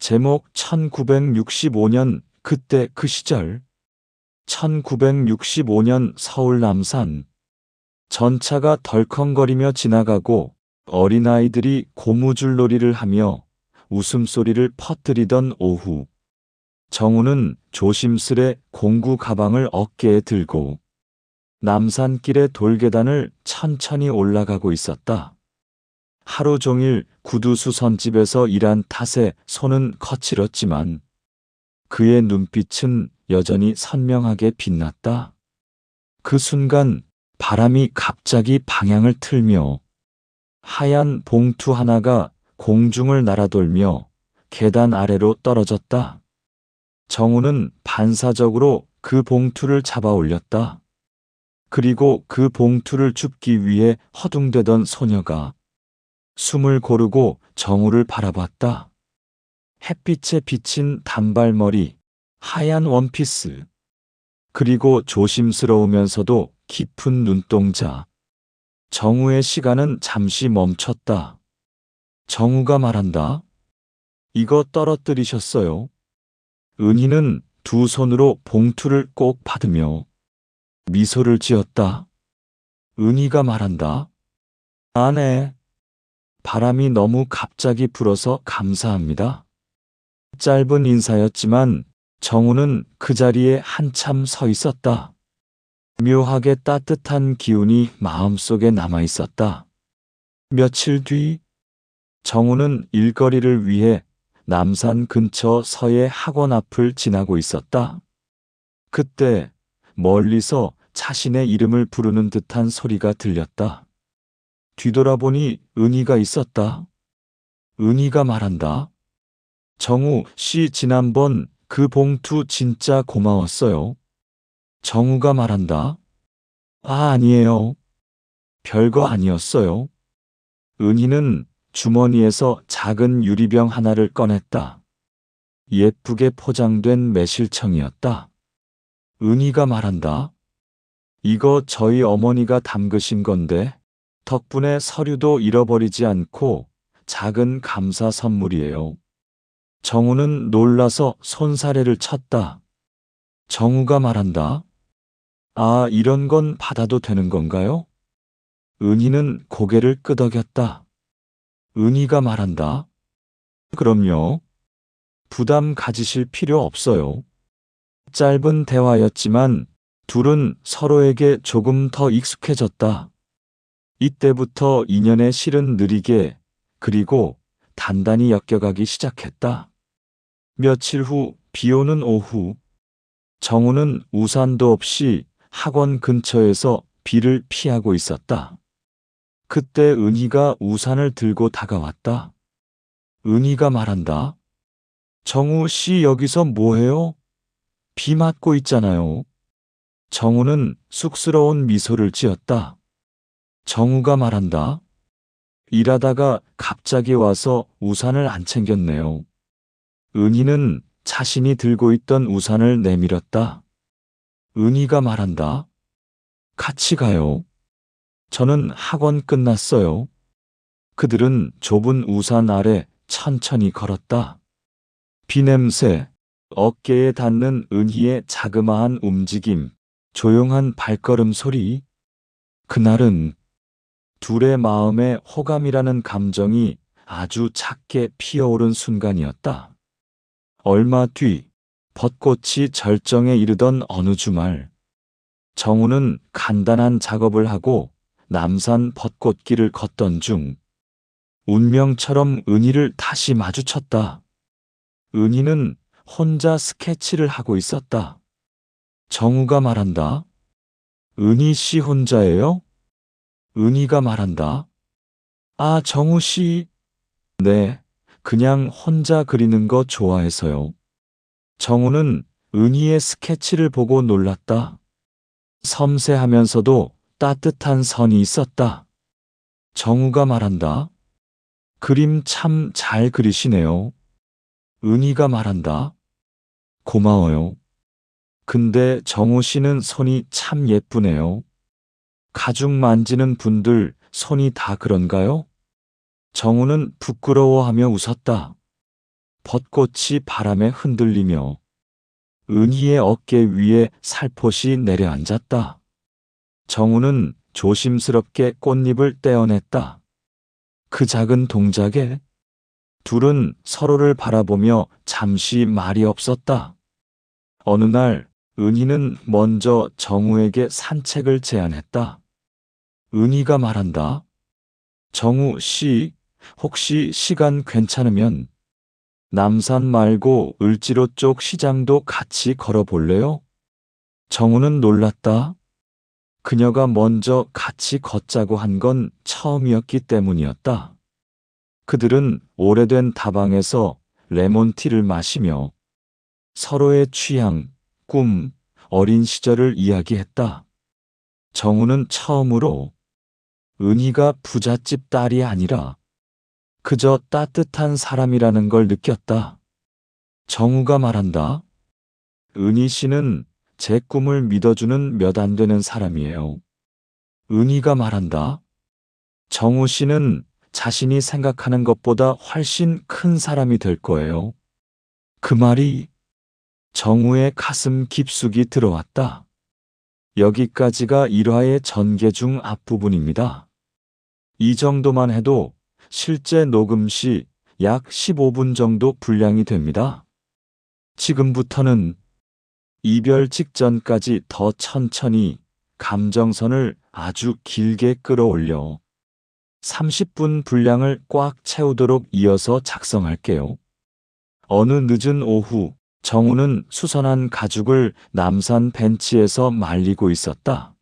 제목 1965년 그때 그 시절. 1965년 서울 남산. 전차가 덜컹거리며 지나가고 어린아이들이 고무줄놀이를 하며 웃음소리를 퍼뜨리던 오후. 정우는 조심스레 공구 가방을 어깨에 들고 남산길의 돌계단을 천천히 올라가고 있었다. 하루 종일 구두수선집에서 일한 탓에 손은 거칠었지만 그의 눈빛은 여전히 선명하게 빛났다. 그 순간 바람이 갑자기 방향을 틀며 하얀 봉투 하나가 공중을 날아돌며 계단 아래로 떨어졌다. 정우는 반사적으로 그 봉투를 잡아 올렸다. 그리고 그 봉투를 줍기 위해 허둥대던 소녀가 숨을 고르고 정우를 바라봤다. 햇빛에 비친 단발머리, 하얀 원피스, 그리고 조심스러우면서도 깊은 눈동자. 정우의 시간은 잠시 멈췄다. 정우가 말한다. 이거 떨어뜨리셨어요. 은희는 두 손으로 봉투를 꼭 받으며 미소를 지었다. 은희가 말한다. 아, 네. 바람이 너무 갑자기 불어서 감사합니다. 짧은 인사였지만 정우는 그 자리에 한참 서 있었다. 묘하게 따뜻한 기운이 마음속에 남아 있었다. 며칠 뒤 정우는 일거리를 위해 남산 근처 서예 학원 앞을 지나고 있었다. 그때 멀리서 자신의 이름을 부르는 듯한 소리가 들렸다. 뒤돌아보니 은희가 있었다. 은희가 말한다. 정우 씨, 지난번 그 봉투 진짜 고마웠어요. 정우가 말한다. 아, 아니에요. 별거 아니었어요. 은희는 주머니에서 작은 유리병 하나를 꺼냈다. 예쁘게 포장된 매실청이었다. 은희가 말한다. 이거 저희 어머니가 담그신 건데 덕분에 서류도 잃어버리지 않고 작은 감사 선물이에요. 정우는 놀라서 손사래를 쳤다. 정우가 말한다. 아, 이런 건 받아도 되는 건가요? 은희는 고개를 끄덕였다. 은희가 말한다. 그럼요. 부담 가지실 필요 없어요. 짧은 대화였지만 둘은 서로에게 조금 더 익숙해졌다. 이때부터 인연의 실은 느리게 그리고 단단히 엮여가기 시작했다. 며칠 후 비 오는 오후, 정우는 우산도 없이 학원 근처에서 비를 피하고 있었다. 그때 은희가 우산을 들고 다가왔다. 은희가 말한다. 정우 씨, 여기서 뭐해요? 비 맞고 있잖아요. 정우는 쑥스러운 미소를 지었다. 정우가 말한다. 일하다가 갑자기 와서 우산을 안 챙겼네요. 은희는 자신이 들고 있던 우산을 내밀었다. 은희가 말한다. 같이 가요. 저는 학원 끝났어요. 그들은 좁은 우산 아래 천천히 걸었다. 비 냄새, 어깨에 닿는 은희의 자그마한 움직임, 조용한 발걸음 소리. 그날은 둘의 마음에 호감이라는 감정이 아주 작게 피어오른 순간이었다. 얼마 뒤, 벚꽃이 절정에 이르던 어느 주말, 정우는 간단한 작업을 하고 남산 벚꽃길을 걷던 중 운명처럼 은희를 다시 마주쳤다. 은희는 혼자 스케치를 하고 있었다. 정우가 말한다. 은희 씨 혼자예요? 은희가 말한다. 아, 정우 씨. 네, 그냥 혼자 그리는 거 좋아해서요. 정우는 은희의 스케치를 보고 놀랐다. 섬세하면서도 따뜻한 선이 있었다. 정우가 말한다. 그림 참 잘 그리시네요. 은희가 말한다. 고마워요. 근데 정우 씨는 손이 참 예쁘네요. 가죽 만지는 분들 손이 다 그런가요? 정우는 부끄러워하며 웃었다. 벚꽃이 바람에 흔들리며 은희의 어깨 위에 살포시 내려앉았다. 정우는 조심스럽게 꽃잎을 떼어냈다. 그 작은 동작에 둘은 서로를 바라보며 잠시 말이 없었다. 어느 날 은희는 먼저 정우에게 산책을 제안했다. 은희가 말한다. 정우 씨, 혹시 시간 괜찮으면 남산 말고 을지로 쪽 시장도 같이 걸어볼래요? 정우는 놀랐다. 그녀가 먼저 같이 걷자고 한 건 처음이었기 때문이었다. 그들은 오래된 다방에서 레몬티를 마시며 서로의 취향, 꿈, 어린 시절을 이야기했다. 정우는 처음으로 은희가 부잣집 딸이 아니라 그저 따뜻한 사람이라는 걸 느꼈다. 정우가 말한다. 은희 씨는 제 꿈을 믿어주는 몇 안 되는 사람이에요. 은희가 말한다. 정우 씨는 자신이 생각하는 것보다 훨씬 큰 사람이 될 거예요. 그 말이 정우의 가슴 깊숙이 들어왔다. 여기까지가 1화의 전개 중 앞부분입니다. 이 정도만 해도 실제 녹음 시 약 15분 정도 분량이 됩니다. 지금부터는 이별 직전까지 더 천천히 감정선을 아주 길게 끌어올려 30분 분량을 꽉 채우도록 이어서 작성할게요. 어느 늦은 오후, 정우는 수선한 가죽을 남산 벤치에서 말리고 있었다.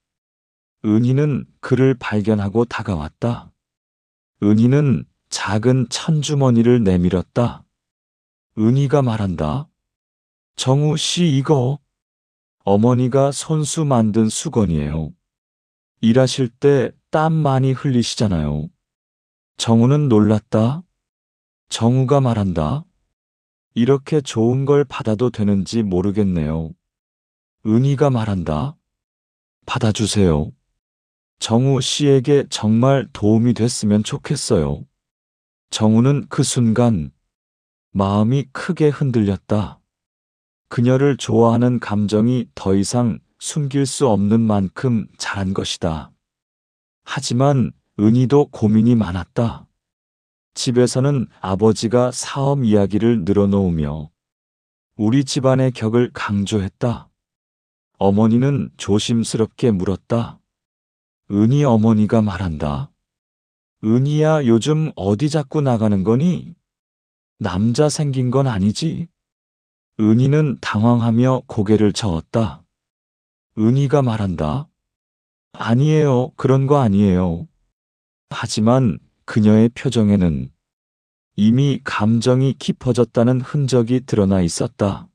은희는 그를 발견하고 다가왔다. 은희는 작은 천주머니를 내밀었다. 은희가 말한다. 정우 씨 이거 어머니가 손수 만든 수건이에요. 일하실 때 땀 많이 흘리시잖아요. 정우는 놀랐다. 정우가 말한다. 이렇게 좋은 걸 받아도 되는지 모르겠네요. 은희가 말한다. 받아주세요. 정우 씨에게 정말 도움이 됐으면 좋겠어요. 정우는 그 순간 마음이 크게 흔들렸다. 그녀를 좋아하는 감정이 더 이상 숨길 수 없는 만큼 잘한 것이다. 하지만 은희도 고민이 많았다. 집에서는 아버지가 사업 이야기를 늘어놓으며 우리 집안의 격을 강조했다. 어머니는 조심스럽게 물었다. 은희 어머니가 말한다. 은희야 요즘 어디 자꾸 나가는 거니? 남자 생긴 건 아니지? 은희는 당황하며 고개를 저었다. 은희가 말한다. 아니에요. 그런 거 아니에요. 하지만 그녀의 표정에는 이미 감정이 깊어졌다는 흔적이 드러나 있었다.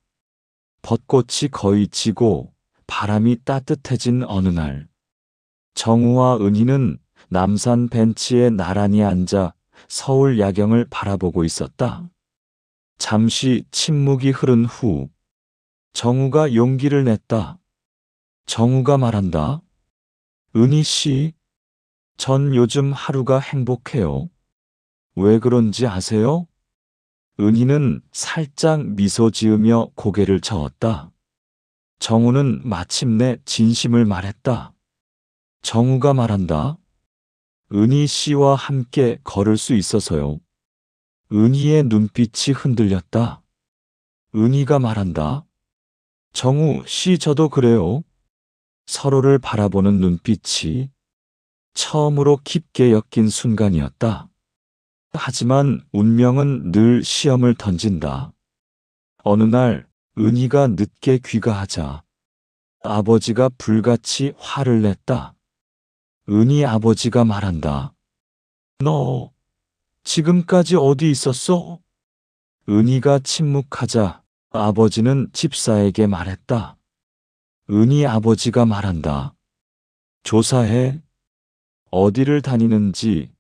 벚꽃이 거의 지고 바람이 따뜻해진 어느 날, 정우와 은희는 남산 벤치에 나란히 앉아 서울 야경을 바라보고 있었다. 잠시 침묵이 흐른 후 정우가 용기를 냈다. 정우가 말한다. 은희 씨, 전 요즘 하루가 행복해요. 왜 그런지 아세요? 은희는 살짝 미소 지으며 고개를 저었다. 정우는 마침내 진심을 말했다. 정우가 말한다. 은희 씨와 함께 걸을 수 있어서요. 은희의 눈빛이 흔들렸다. 은희가 말한다. 정우 씨 저도 그래요. 서로를 바라보는 눈빛이 처음으로 깊게 엮인 순간이었다. 하지만 운명은 늘 시험을 던진다. 어느 날 은희가 늦게 귀가하자 아버지가 불같이 화를 냈다. 은희 아버지가 말한다. 너 지금까지 어디 있었어? 은희가 침묵하자 아버지는 집사에게 말했다. 은희 아버지가 말한다. 조사해. 어디를 다니는지,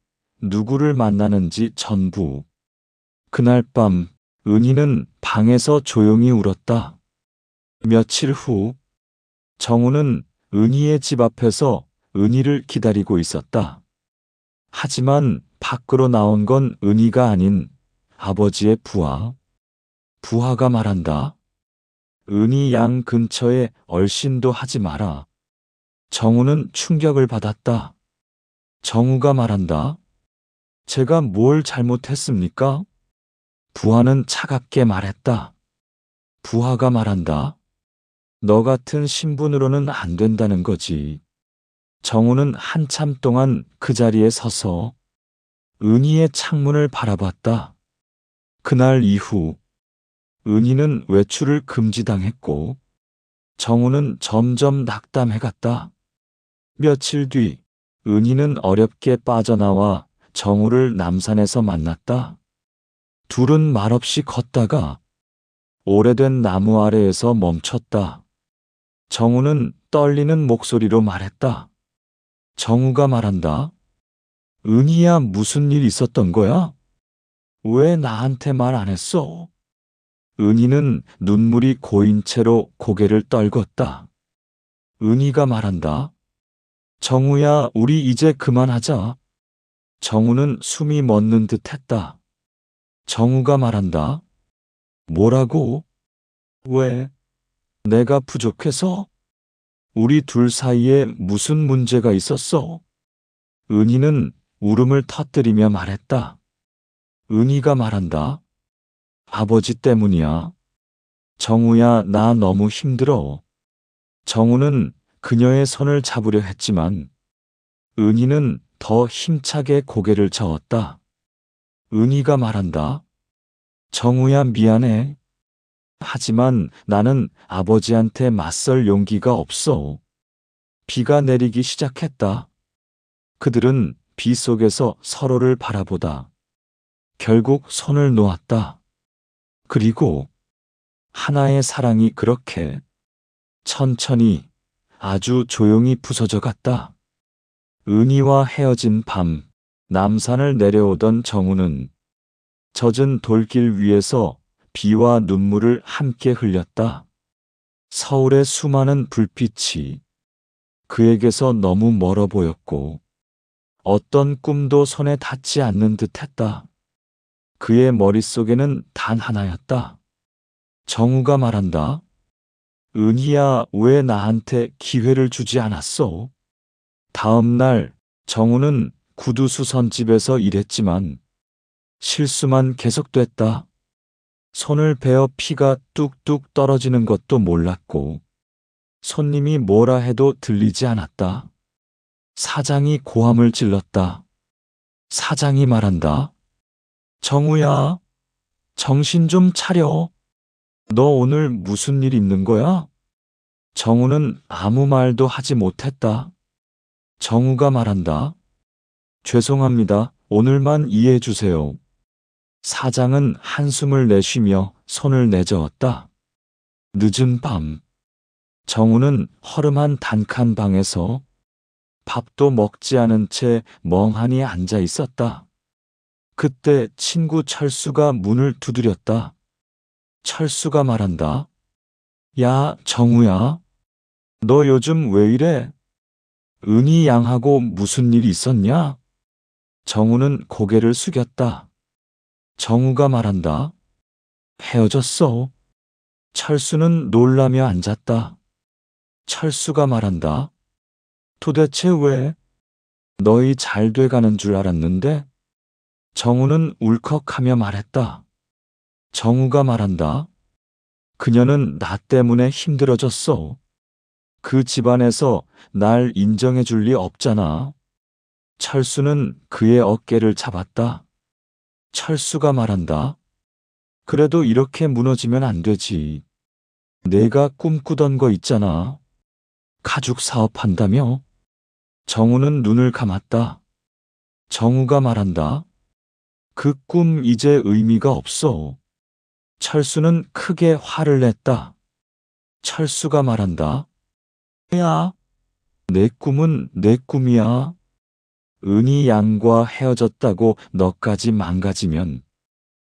누구를 만나는지 전부. 그날 밤 은희는 방에서 조용히 울었다. 며칠 후 정우는 은희의 집 앞에서 은희를 기다리고 있었다. 하지만 밖으로 나온 건 은희가 아닌 아버지의 부하. 부하가 말한다. 은희 양 근처에 얼씬도 하지 마라. 정우는 충격을 받았다. 정우가 말한다. 제가 뭘 잘못했습니까? 부하는 차갑게 말했다. 부하가 말한다. 너 같은 신분으로는 안 된다는 거지. 정우는 한참 동안 그 자리에 서서 은희의 창문을 바라봤다. 그날 이후 은희는 외출을 금지당했고 정우는 점점 낙담해갔다. 며칠 뒤 은희는 어렵게 빠져나와 정우를 남산에서 만났다. 둘은 말없이 걷다가 오래된 나무 아래에서 멈췄다. 정우는 떨리는 목소리로 말했다. 정우가 말한다. 은희야, 무슨 일 있었던 거야? 왜 나한테 말 안 했어? 은희는 눈물이 고인 채로 고개를 떨궜다. 은희가 말한다. 정우야, 우리 이제 그만하자. 정우는 숨이 멎는 듯 했다. 정우가 말한다. 뭐라고? 왜? 내가 부족해서? 우리 둘 사이에 무슨 문제가 있었어? 은희는 울음을 터뜨리며 말했다. 은희가 말한다. 아버지 때문이야. 정우야, 나 너무 힘들어. 정우는 그녀의 손을 잡으려 했지만 은희는 더 힘차게 고개를 저었다. 은희가 말한다. 정우야, 미안해. 하지만 나는 아버지한테 맞설 용기가 없어. 비가 내리기 시작했다. 그들은 비 속에서 서로를 바라보다 결국 손을 놓았다. 그리고 하나의 사랑이 그렇게 천천히 아주 조용히 부서져 갔다. 은희와 헤어진 밤, 남산을 내려오던 정우는 젖은 돌길 위에서 비와 눈물을 함께 흘렸다. 서울의 수많은 불빛이 그에게서 너무 멀어 보였고 어떤 꿈도 손에 닿지 않는 듯했다. 그의 머릿속에는 단 하나였다. 정우가 말한다. 은희야, 왜 나한테 기회를 주지 않았어? 다음 날 정우는 구두 수선집에서 일했지만 실수만 계속됐다. 손을 베어 피가 뚝뚝 떨어지는 것도 몰랐고 손님이 뭐라 해도 들리지 않았다. 사장이 고함을 질렀다. 사장이 말한다. 정우야, 정신 좀 차려. 너 오늘 무슨 일 있는 거야? 정우는 아무 말도 하지 못했다. 정우가 말한다. 죄송합니다. 오늘만 이해해 주세요. 사장은 한숨을 내쉬며 손을 내저었다. 늦은 밤, 정우는 허름한 단칸 방에서 밥도 먹지 않은 채 멍하니 앉아 있었다. 그때 친구 철수가 문을 두드렸다. 철수가 말한다. 야, 정우야. 너 요즘 왜 이래? 은희 양하고 무슨 일 있었냐? 정우는 고개를 숙였다. 정우가 말한다. 헤어졌어. 철수는 놀라며 앉았다. 철수가 말한다. 도대체 왜? 너희 잘 돼가는 줄 알았는데? 정우는 울컥하며 말했다. 정우가 말한다. 그녀는 나 때문에 힘들어졌어. 그 집안에서 날 인정해 줄 리 없잖아. 철수는 그의 어깨를 잡았다. 철수가 말한다. 그래도 이렇게 무너지면 안 되지. 내가 꿈꾸던 거 있잖아. 가죽 사업한다며? 정우는 눈을 감았다. 정우가 말한다. 그 꿈 이제 의미가 없어. 철수는 크게 화를 냈다. 철수가 말한다. 야, 내 꿈은 내 꿈이야. 은희 양과 헤어졌다고 너까지 망가지면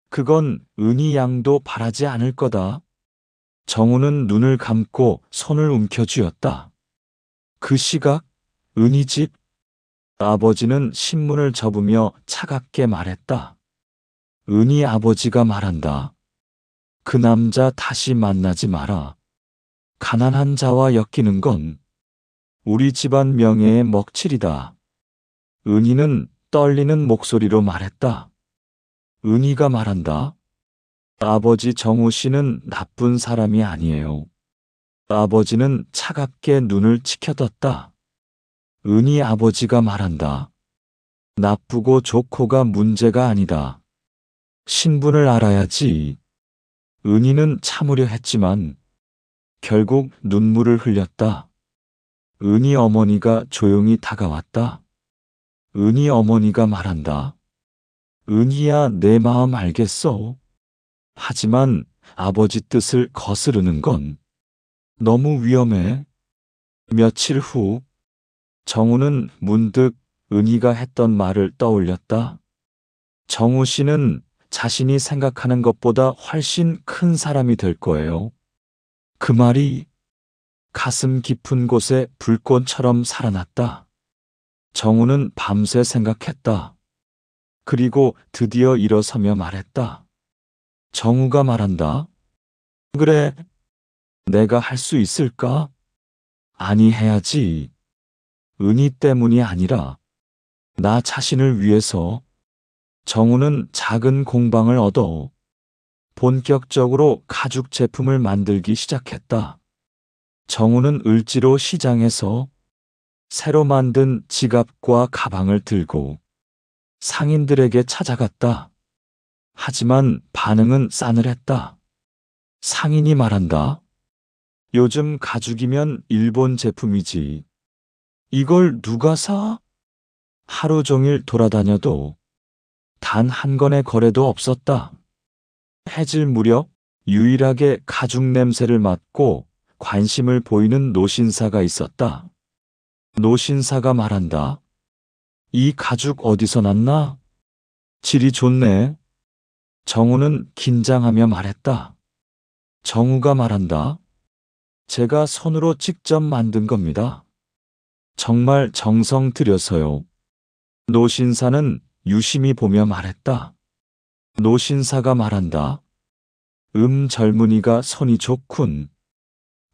그건 은희 양도 바라지 않을 거다. 정우는 눈을 감고 손을 움켜쥐었다. 그 시각 은희 집 아버지는 신문을 접으며 차갑게 말했다. 은희 아버지가 말한다. 그 남자 다시 만나지 마라. 가난한 자와 엮이는 건 우리 집안 명예의 먹칠이다. 은희는 떨리는 목소리로 말했다. 은희가 말한다. 아버지 정우 씨는 나쁜 사람이 아니에요. 아버지는 차갑게 눈을 치켜떴다. 은희 아버지가 말한다. 나쁘고 좋고가 문제가 아니다. 신분을 알아야지. 은희는 참으려 했지만 결국 눈물을 흘렸다. 은희 어머니가 조용히 다가왔다. 은희 어머니가 말한다. 은희야, 내 마음 알겠어. 하지만 아버지 뜻을 거스르는 건 너무 위험해. 며칠 후 정우는 문득 은희가 했던 말을 떠올렸다. 정우 씨는 자신이 생각하는 것보다 훨씬 큰 사람이 될 거예요. 그 말이 가슴 깊은 곳에 불꽃처럼 살아났다. 정우는 밤새 생각했다. 그리고 드디어 일어서며 말했다. 정우가 말한다. 그래, 내가 할 수 있을까? 아니, 해야지. 은희 때문이 아니라 나 자신을 위해서. 정우는 작은 공방을 얻어 본격적으로 가죽 제품을 만들기 시작했다. 정우는 을지로 시장에서 새로 만든 지갑과 가방을 들고 상인들에게 찾아갔다. 하지만 반응은 싸늘했다. 상인이 말한다. 요즘 가죽이면 일본 제품이지. 이걸 누가 사? 하루 종일 돌아다녀도 단 한 건의 거래도 없었다. 해질 무렵 유일하게 가죽 냄새를 맡고 관심을 보이는 노신사가 있었다. 노신사가 말한다. 이 가죽 어디서 났나? 질이 좋네. 정우는 긴장하며 말했다. 정우가 말한다. 제가 손으로 직접 만든 겁니다. 정말 정성 들여서요. 노신사는 유심히 보며 말했다. 노신사가 말한다. 젊은이가 손이 좋군.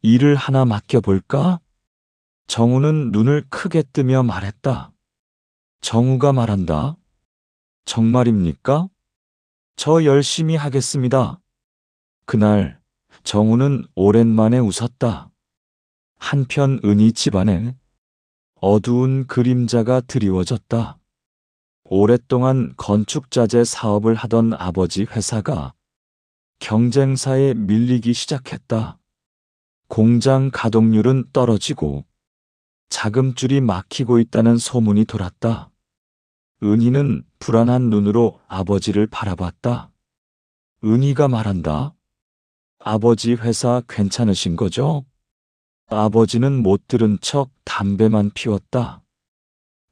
일을 하나 맡겨볼까? 정우는 눈을 크게 뜨며 말했다. 정우가 말한다. 정말입니까? 저 열심히 하겠습니다. 그날 정우는 오랜만에 웃었다. 한편 은희 집안에 어두운 그림자가 드리워졌다. 오랫동안 건축자재 사업을 하던 아버지 회사가 경쟁사에 밀리기 시작했다. 공장 가동률은 떨어지고 자금줄이 막히고 있다는 소문이 돌았다. 은희는 불안한 눈으로 아버지를 바라봤다. 은희가 말한다. 아버지 회사 괜찮으신 거죠? 아버지는 못 들은 척 담배만 피웠다.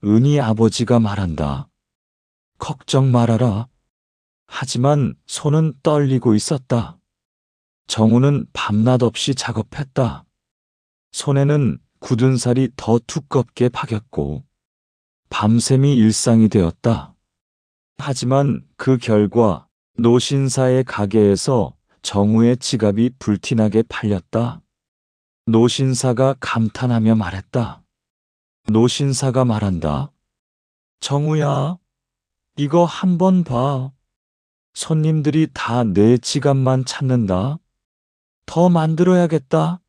은희 아버지가 말한다. 걱정 말아라. 하지만 손은 떨리고 있었다. 정우는 밤낮 없이 작업했다. 손에는 굳은 살이 더 두껍게 박였고 밤샘이 일상이 되었다. 하지만 그 결과 노신사의 가게에서 정우의 지갑이 불티나게 팔렸다. 노신사가 감탄하며 말했다. 노신사가 말한다. 정우야, 이거 한번 봐. 손님들이 다 내 지갑만 찾는다. 더 만들어야겠다.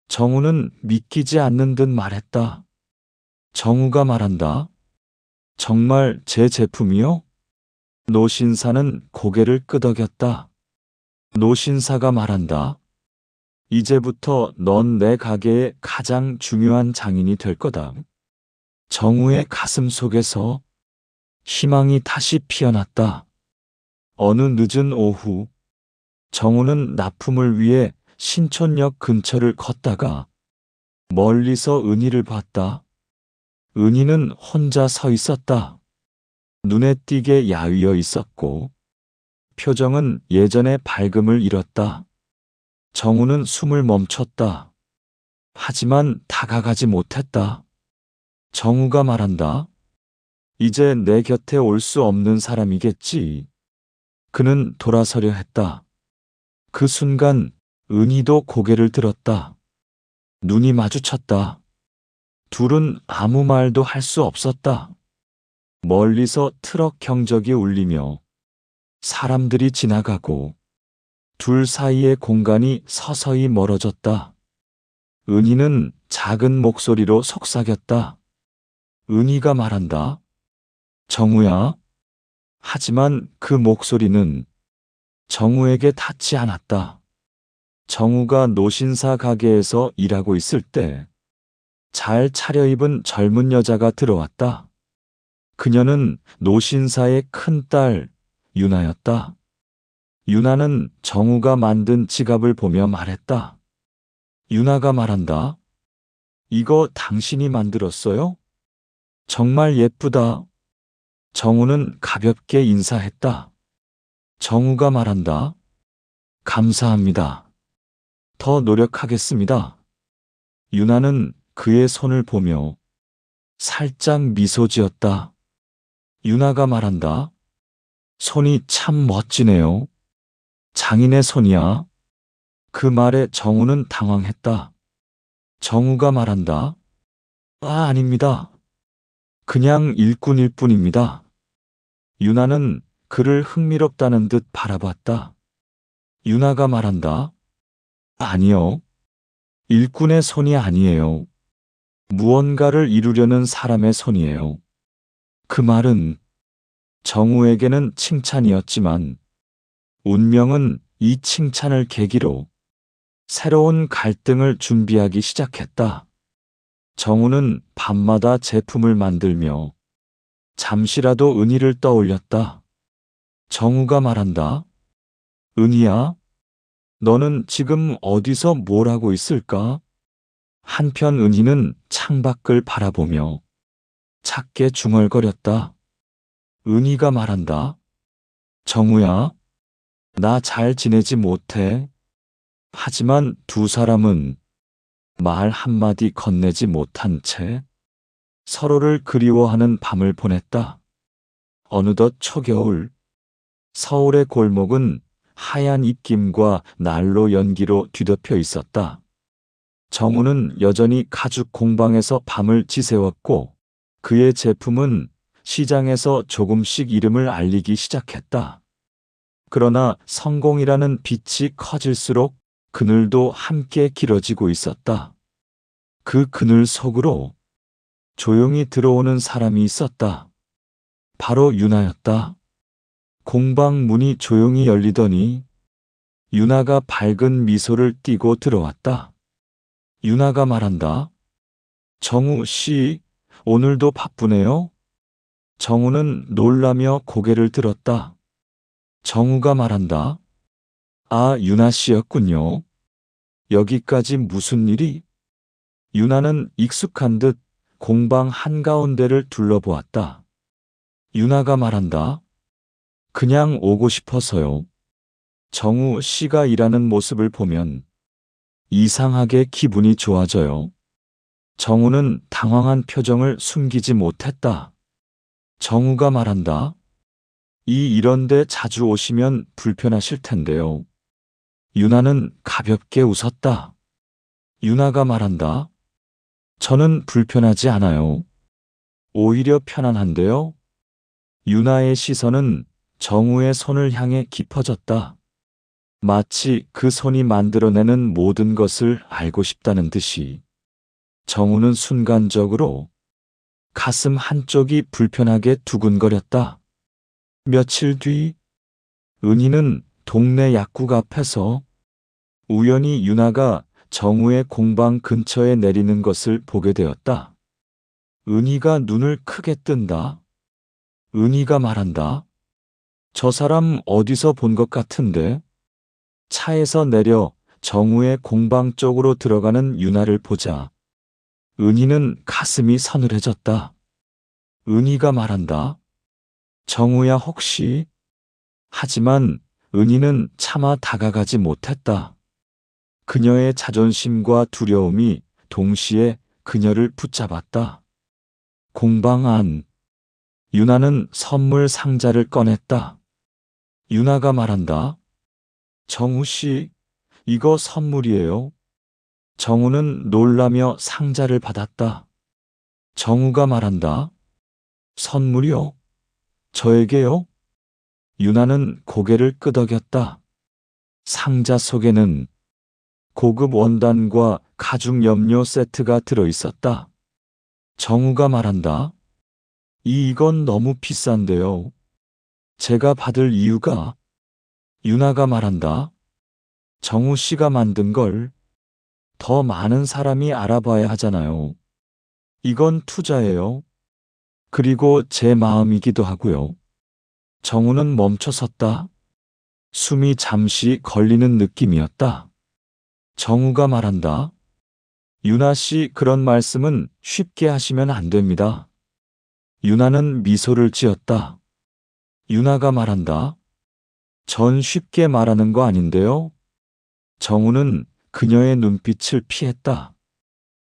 정우는 믿기지 않는 듯 말했다. 정우가 말한다. 정말 제 제품이요? 노신사는 고개를 끄덕였다. 노신사가 말한다. 이제부터 넌 내 가게의 가장 중요한 장인이 될 거다. 정우의 가슴 속에서 희망이 다시 피어났다. 어느 늦은 오후, 정우는 납품을 위해 신촌역 근처를 걷다가 멀리서 은희를 봤다. 은희는 혼자 서 있었다. 눈에 띄게 야위어 있었고 표정은 예전의 밝음을 잃었다. 정우는 숨을 멈췄다. 하지만 다가가지 못했다. 정우가 말한다. 이제 내 곁에 올 수 없는 사람이겠지. 그는 돌아서려 했다. 그 순간 은희도 고개를 들었다. 눈이 마주쳤다. 둘은 아무 말도 할 수 없었다. 멀리서 트럭 경적이 울리며 사람들이 지나가고 둘 사이의 공간이 서서히 멀어졌다. 은희는 작은 목소리로 속삭였다. 은희가 말한다. 정우야. 하지만 그 목소리는 정우에게 닿지 않았다. 정우가 노신사 가게에서 일하고 있을 때 잘 차려입은 젊은 여자가 들어왔다. 그녀는 노신사의 큰딸 유나였다. 유나는 정우가 만든 지갑을 보며 말했다. 유나가 말한다. 이거 당신이 만들었어요? 정말 예쁘다. 정우는 가볍게 인사했다. 정우가 말한다. 감사합니다. 더 노력하겠습니다. 유나는 그의 손을 보며 살짝 미소 지었다. 유나가 말한다. 손이 참 멋지네요. 장인의 손이야. 그 말에 정우는 당황했다. 정우가 말한다. 아닙니다. 그냥 일꾼일 뿐입니다. 유나는 그를 흥미롭다는 듯 바라봤다. 유나가 말한다. 아니요. 일꾼의 손이 아니에요. 무언가를 이루려는 사람의 손이에요. 그 말은 정우에게는 칭찬이었지만 운명은 이 칭찬을 계기로 새로운 갈등을 준비하기 시작했다. 정우는 밤마다 제품을 만들며 잠시라도 은희를 떠올렸다. 정우가 말한다. 은희야, 너는 지금 어디서 뭘 하고 있을까? 한편 은희는 창밖을 바라보며 작게 중얼거렸다. 은희가 말한다. 정우야, 나 잘 지내지 못해. 하지만 두 사람은 말 한마디 건네지 못한 채 서로를 그리워하는 밤을 보냈다. 어느덧 초겨울, 서울의 골목은 하얀 입김과 난로 연기로 뒤덮여 있었다. 정우는 여전히 가죽 공방에서 밤을 지새웠고 그의 제품은 시장에서 조금씩 이름을 알리기 시작했다. 그러나 성공이라는 빛이 커질수록 그늘도 함께 길어지고 있었다. 그 그늘 속으로 조용히 들어오는 사람이 있었다. 바로 유나였다. 공방 문이 조용히 열리더니 유나가 밝은 미소를 띠고 들어왔다. 유나가 말한다. 정우 씨, 오늘도 바쁘네요? 정우는 놀라며 고개를 들었다. 정우가 말한다. 아, 유나 씨였군요. 여기까지 무슨 일이? 유나는 익숙한 듯 공방 한가운데를 둘러보았다. 유나가 말한다. 그냥 오고 싶어서요. 정우 씨가 일하는 모습을 보면 이상하게 기분이 좋아져요. 정우는 당황한 표정을 숨기지 못했다. 정우가 말한다. 이런데 자주 오시면 불편하실 텐데요. 유나는 가볍게 웃었다. 유나가 말한다. 저는 불편하지 않아요. 오히려 편안한데요. 유나의 시선은 정우의 손을 향해 깊어졌다. 마치 그 손이 만들어내는 모든 것을 알고 싶다는 듯이. 정우는 순간적으로 가슴 한쪽이 불편하게 두근거렸다. 며칠 뒤 은희는 동네 약국 앞에서 우연히 유나가 정우의 공방 근처에 내리는 것을 보게 되었다. 은희가 눈을 크게 뜬다. 은희가 말한다. 저 사람 어디서 본 것 같은데? 차에서 내려 정우의 공방 쪽으로 들어가는 유나를 보자 은희는 가슴이 서늘해졌다. 은희가 말한다. 정우야 혹시? 하지만 은희는 차마 다가가지 못했다. 그녀의 자존심과 두려움이 동시에 그녀를 붙잡았다. 공방 안. 유나는 선물 상자를 꺼냈다. 유나가 말한다. 정우 씨, 이거 선물이에요. 정우는 놀라며 상자를 받았다. 정우가 말한다. 선물이요? 저에게요? 유나는 고개를 끄덕였다. 상자 속에는 고급 원단과 가죽 염료 세트가 들어 있었다. 정우가 말한다. 이건 너무 비싼데요. 제가 받을 이유가. 유나가 말한다. 정우 씨가 만든 걸 더 많은 사람이 알아봐야 하잖아요. 이건 투자예요. 그리고 제 마음이기도 하고요. 정우는 멈춰섰다. 숨이 잠시 걸리는 느낌이었다. 정우가 말한다. 유나 씨, 그런 말씀은 쉽게 하시면 안 됩니다. 유나는 미소를 지었다. 유나가 말한다. 전 쉽게 말하는 거 아닌데요. 정우는 그녀의 눈빛을 피했다.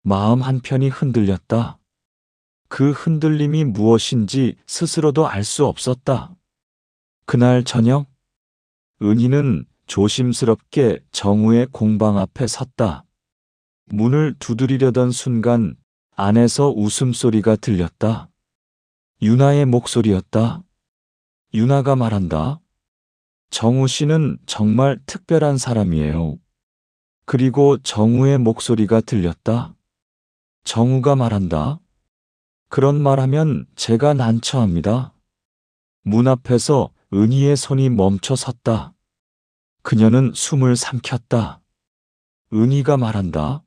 마음 한편이 흔들렸다. 그 흔들림이 무엇인지 스스로도 알 수 없었다. 그날 저녁, 은희는 조심스럽게 정우의 공방 앞에 섰다. 문을 두드리려던 순간 안에서 웃음소리가 들렸다. 유나의 목소리였다. 유나가 말한다. 정우 씨는 정말 특별한 사람이에요. 그리고 정우의 목소리가 들렸다. 정우가 말한다. 그런 말하면 제가 난처합니다. 문 앞에서 은희의 손이 멈춰 섰다. 그녀는 숨을 삼켰다. 은희가 말한다.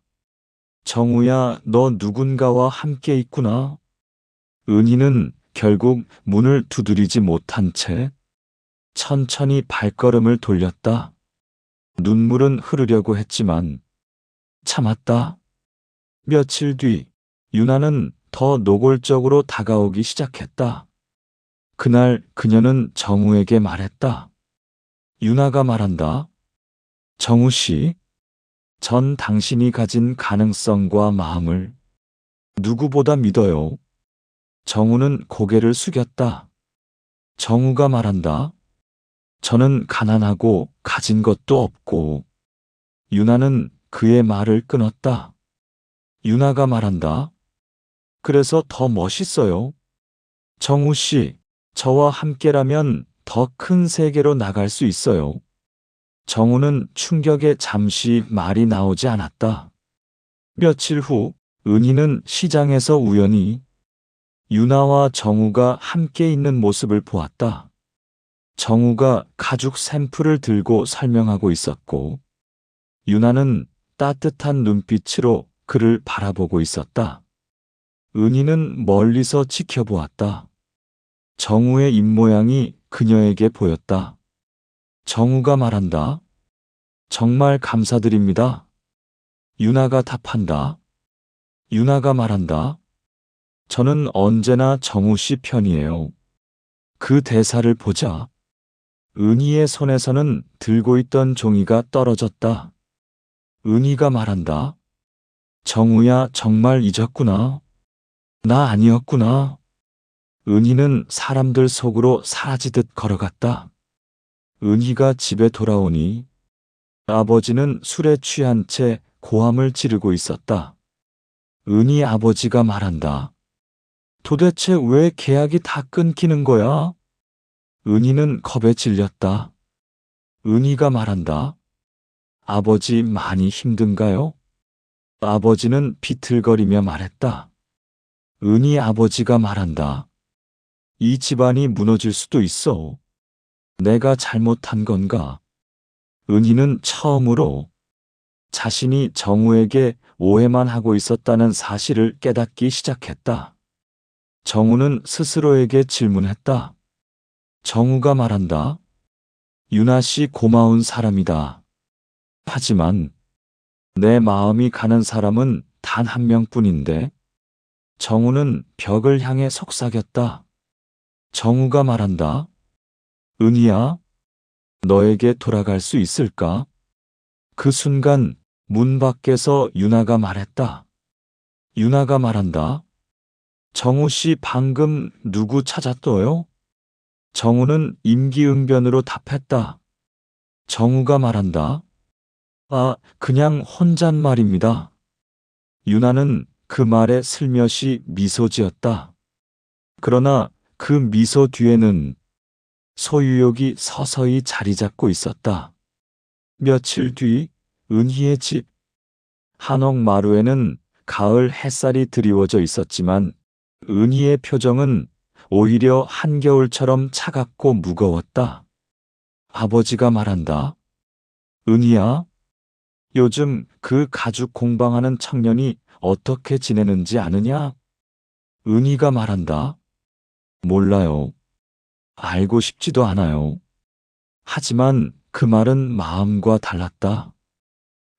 정우야, 너 누군가와 함께 있구나. 은희는 결국 문을 두드리지 못한 채 천천히 발걸음을 돌렸다. 눈물은 흐르려고 했지만 참았다. 며칠 뒤 유나는 더 노골적으로 다가오기 시작했다. 그날 그녀는 정우에게 말했다. 유나가 말한다. 정우 씨, 전 당신이 가진 가능성과 마음을 누구보다 믿어요. 정우는 고개를 숙였다. 정우가 말한다. 저는 가난하고 가진 것도 없고. 유나는 그의 말을 끊었다. 유나가 말한다. 그래서 더 멋있어요. 정우 씨, 저와 함께라면 더 큰 세계로 나갈 수 있어요. 정우는 충격에 잠시 말이 나오지 않았다. 며칠 후, 은희는 시장에서 우연히 유나와 정우가 함께 있는 모습을 보았다. 정우가 가죽 샘플을 들고 설명하고 있었고, 유나는 따뜻한 눈빛으로 그를 바라보고 있었다. 은희는 멀리서 지켜보았다. 정우의 입모양이 그녀에게 보였다. 정우가 말한다. 정말 감사드립니다. 유나가 답한다. 유나가 말한다. 저는 언제나 정우 씨 편이에요. 그 대사를 보자 은희의 손에서는 들고 있던 종이가 떨어졌다. 은희가 말한다. 정우야, 정말 잊었구나. 나 아니었구나. 은희는 사람들 속으로 사라지듯 걸어갔다. 은희가 집에 돌아오니 아버지는 술에 취한 채 고함을 지르고 있었다. 은희 아버지가 말한다. 도대체 왜 계약이 다 끊기는 거야? 은희는 겁에 질렸다. 은희가 말한다. 아버지 많이 힘든가요? 아버지는 비틀거리며 말했다. 은희 아버지가 말한다. 이 집안이 무너질 수도 있어. 내가 잘못한 건가? 은희는 처음으로 자신이 정우에게 오해만 하고 있었다는 사실을 깨닫기 시작했다. 정우는 스스로에게 질문했다. 정우가 말한다. 유나 씨 고마운 사람이다. 하지만 내 마음이 가는 사람은 단 한 명뿐인데. 정우는 벽을 향해 속삭였다. 정우가 말한다. 은희야, 너에게 돌아갈 수 있을까? 그 순간 문 밖에서 유나가 말했다. 유나가 말한다. 정우 씨 방금 누구 찾았어요? 정우는 임기응변으로 답했다. 정우가 말한다. 아, 그냥 혼잣말입니다. 유나는 그 말에 슬며시 미소 지었다. 그러나 그 미소 뒤에는 소유욕이 서서히 자리 잡고 있었다. 며칠 뒤 은희의 집 한옥마루에는 가을 햇살이 드리워져 있었지만 은희의 표정은 오히려 한겨울처럼 차갑고 무거웠다. 아버지가 말한다. 은희야, 요즘 그 가죽 공방하는 청년이 어떻게 지내는지 아느냐? 은희가 말한다. 몰라요. 알고 싶지도 않아요. 하지만 그 말은 마음과 달랐다.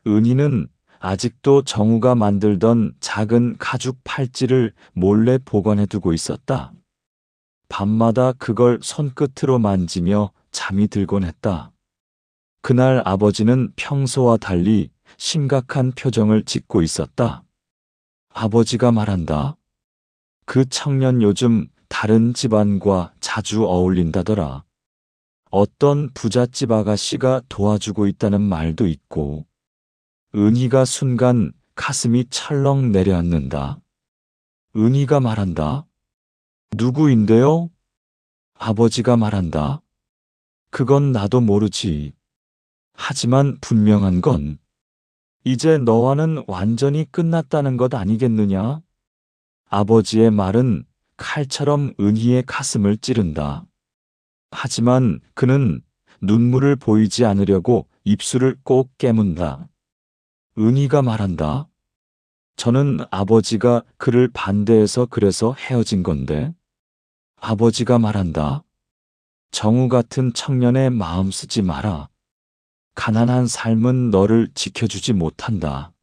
은희는 아직도 정우가 만들던 작은 가죽 팔찌를 몰래 보관해 두고 있었다. 밤마다 그걸 손끝으로 만지며 잠이 들곤 했다. 그날 아버지는 평소와 달리 심각한 표정을 짓고 있었다. 아버지가 말한다. 그 청년 요즘 다른 집안과 자주 어울린다더라. 어떤 부잣집 아가씨가 도와주고 있다는 말도 있고. 은희가 순간 가슴이 철렁 내려앉는다. 은희가 말한다. 누구인데요? 아버지가 말한다. 그건 나도 모르지. 하지만 분명한 건 이제 너와는 완전히 끝났다는 것 아니겠느냐? 아버지의 말은 칼처럼 은희의 가슴을 찌른다. 하지만 그는 눈물을 보이지 않으려고 입술을 꼭 깨문다. 은희가 말한다. 저는 아버지가 그를 반대해서 그래서 헤어진 건데. 아버지가 말한다. 정우 같은 청년의 마음 쓰지 마라. 가난한 삶은 너를 지켜주지 못한다.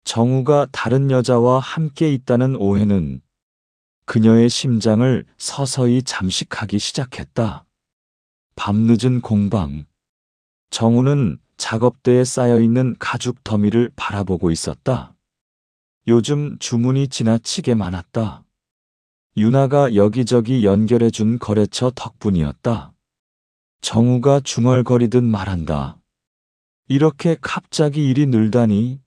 정우가 다른 여자와 함께 있다는 오해는 그녀의 심장을 서서히 잠식하기 시작했다. 밤늦은 공방. 정우는 작업대에 쌓여있는 가죽 더미를 바라보고 있었다. 요즘 주문이 지나치게 많았다. 유나가 여기저기 연결해준 거래처 덕분이었다. 정우가 중얼거리듯 말한다. 이렇게 갑자기 일이 늘다니.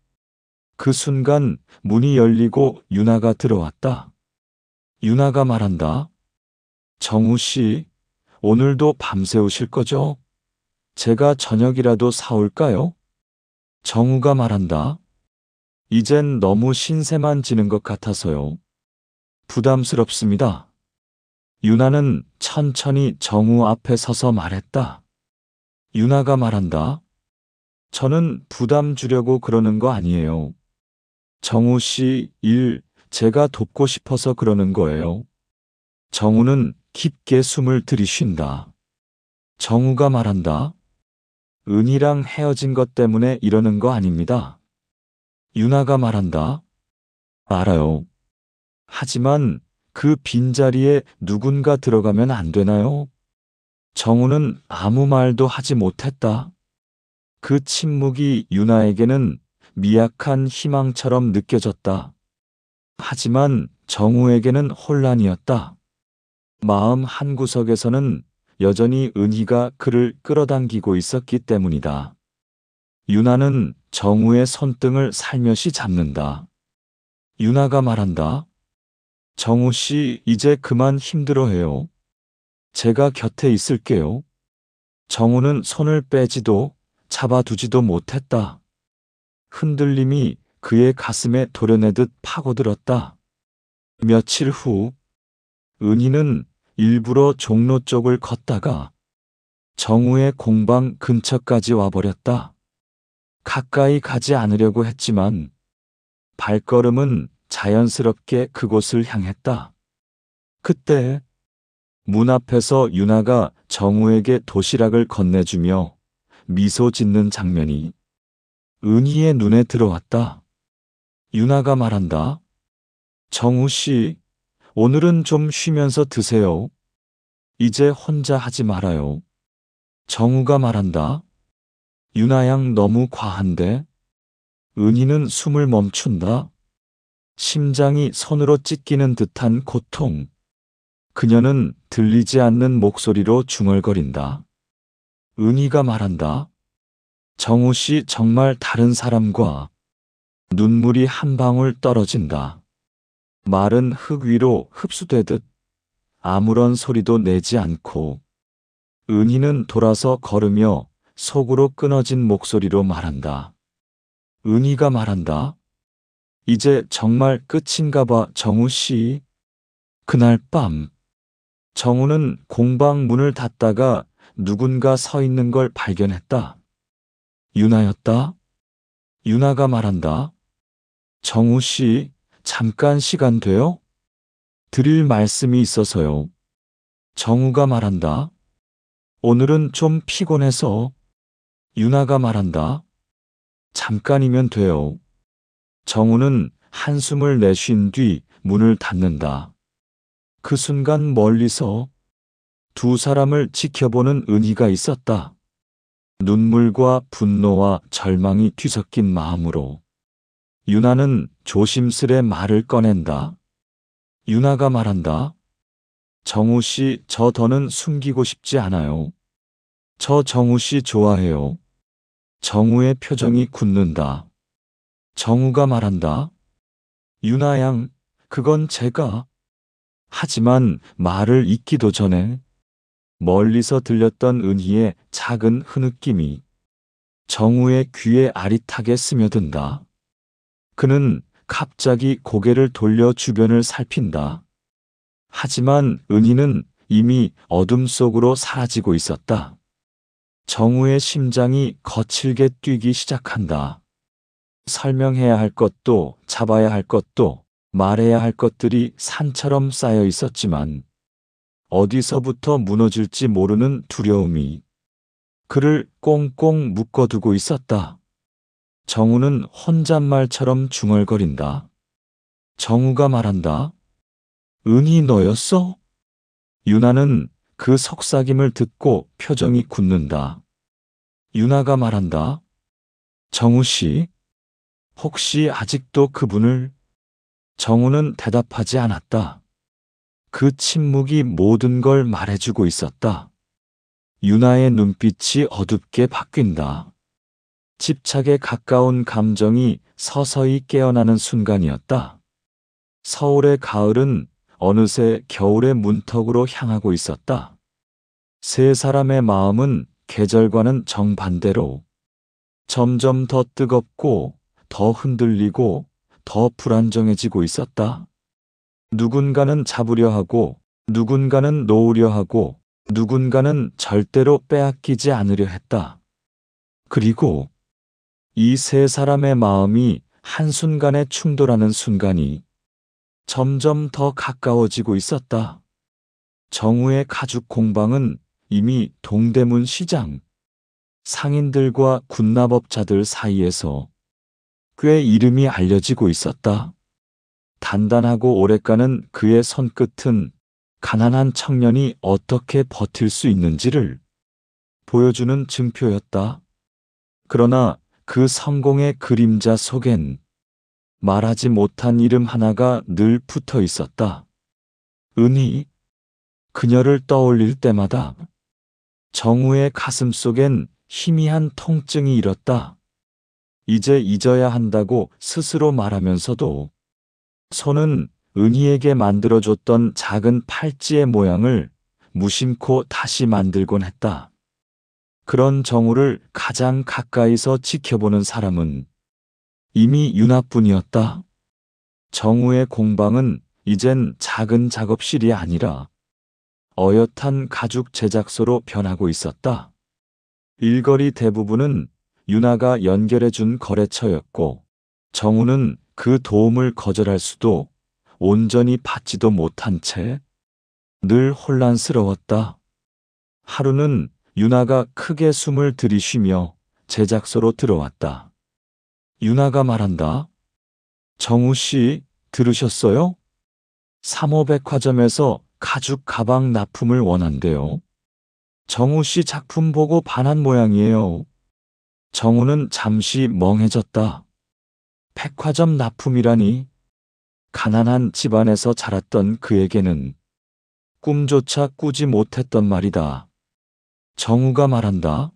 그 순간 문이 열리고 유나가 들어왔다. 유나가 말한다. 정우 씨, 오늘도 밤새우실 거죠? 제가 저녁이라도 사올까요? 정우가 말한다. 이젠 너무 신세만 지는 것 같아서요. 부담스럽습니다. 유나는 천천히 정우 앞에 서서 말했다. 유나가 말한다. 저는 부담 주려고 그러는 거 아니에요. 정우 씨 일 제가 돕고 싶어서 그러는 거예요. 정우는 깊게 숨을 들이쉰다. 정우가 말한다. 은희랑 헤어진 것 때문에 이러는 거 아닙니다. 유나가 말한다. 알아요. 하지만 그 빈자리에 누군가 들어가면 안 되나요? 정우는 아무 말도 하지 못했다. 그 침묵이 유나에게는 미약한 희망처럼 느껴졌다. 하지만 정우에게는 혼란이었다. 마음 한구석에서는 여전히 은희가 그를 끌어당기고 있었기 때문이다. 유나는 정우의 손등을 살며시 잡는다. 유나가 말한다. 정우 씨, 이제 그만 힘들어해요. 제가 곁에 있을게요. 정우는 손을 빼지도 잡아두지도 못했다. 흔들림이 그의 가슴에 도려내듯 파고들었다. 며칠 후, 은희는 일부러 종로 쪽을 걷다가 정우의 공방 근처까지 와버렸다. 가까이 가지 않으려고 했지만 발걸음은 자연스럽게 그곳을 향했다. 그때 문 앞에서 유나가 정우에게 도시락을 건네주며 미소 짓는 장면이 은희의 눈에 들어왔다. 유나가 말한다. 정우 씨, 오늘은 좀 쉬면서 드세요. 이제 혼자 하지 말아요. 정우가 말한다. 유나 양 너무 과한데? 은희는 숨을 멈춘다. 심장이 손으로 찢기는 듯한 고통. 그녀는 들리지 않는 목소리로 중얼거린다. 은희가 말한다. 정우 씨 정말 다른 사람과 눈물이 한 방울 떨어진다. 마른 흙 위로 흡수되듯 아무런 소리도 내지 않고 은희는 돌아서 걸으며 속으로 끊어진 목소리로 말한다. 은희가 말한다. 이제 정말 끝인가 봐, 정우 씨. 그날 밤, 정우는 공방 문을 닫다가 누군가 서 있는 걸 발견했다. 유나였다. 유나가 말한다. 정우 씨, 잠깐 시간 돼요? 드릴 말씀이 있어서요. 정우가 말한다. 오늘은 좀 피곤해서. 유나가 말한다. 잠깐이면 돼요. 정우는 한숨을 내쉰 뒤 문을 닫는다. 그 순간 멀리서 두 사람을 지켜보는 은희가 있었다. 눈물과 분노와 절망이 뒤섞인 마음으로. 유나는 조심스레 말을 꺼낸다. 유나가 말한다. 정우 씨, 저 더는 숨기고 싶지 않아요. 저 정우 씨 좋아해요. 정우의 표정이 굳는다. 정우가 말한다. 유나 양, 그건 제가. 하지만 말을 잇기도 전에 멀리서 들렸던 은희의 작은 흐느낌이 정우의 귀에 아릿하게 스며든다. 그는 갑자기 고개를 돌려 주변을 살핀다. 하지만 은희는 이미 어둠 속으로 사라지고 있었다. 정우의 심장이 거칠게 뛰기 시작한다. 설명해야 할 것도 잡아야 할 것도 말해야 할 것들이 산처럼 쌓여 있었지만 어디서부터 무너질지 모르는 두려움이 그를 꽁꽁 묶어두고 있었다. 정우는 혼잣말처럼 중얼거린다. 정우가 말한다. 은희 너였어? 유나는 그 속삭임을 듣고 표정이 굳는다. 유나가 말한다. 정우 씨, 혹시 아직도 그분을? 정우는 대답하지 않았다. 그 침묵이 모든 걸 말해주고 있었다. 유나의 눈빛이 어둡게 바뀐다. 집착에 가까운 감정이 서서히 깨어나는 순간이었다. 서울의 가을은 어느새 겨울의 문턱으로 향하고 있었다. 세 사람의 마음은 계절과는 정반대로 점점 더 뜨겁고 더 흔들리고 더 불안정해지고 있었다. 누군가는 잡으려 하고 누군가는 놓으려 하고 누군가는 절대로 빼앗기지 않으려 했다. 그리고 이 세 사람의 마음이 한순간에 충돌하는 순간이 점점 더 가까워지고 있었다. 정우의 가죽 공방은 이미 동대문 시장, 상인들과 군납업자들 사이에서 꽤 이름이 알려지고 있었다. 단단하고 오래 가는 그의 손끝은 가난한 청년이 어떻게 버틸 수 있는지를 보여주는 증표였다. 그러나 그 성공의 그림자 속엔 말하지 못한 이름 하나가 늘 붙어 있었다. 은희. 그녀를 떠올릴 때마다 정우의 가슴 속엔 희미한 통증이 일었다. 이제 잊어야 한다고 스스로 말하면서도 손은 은희에게 만들어줬던 작은 팔찌의 모양을 무심코 다시 만들곤 했다. 그런 정우를 가장 가까이서 지켜보는 사람은 이미 유나뿐이었다. 정우의 공방은 이젠 작은 작업실이 아니라 어엿한 가죽 제작소로 변하고 있었다. 일거리 대부분은 유나가 연결해준 거래처였고 정우는 그 도움을 거절할 수도 온전히 받지도 못한 채 늘 혼란스러웠다. 하루는 유나가 크게 숨을 들이쉬며 제작소로 들어왔다. 유나가 말한다. 정우 씨, 들으셨어요? 3호 백화점에서 가죽 가방 납품을 원한대요. 정우 씨 작품 보고 반한 모양이에요. 정우는 잠시 멍해졌다. 백화점 납품이라니. 가난한 집안에서 자랐던 그에게는 꿈조차 꾸지 못했던 말이다. 정우가 말한다.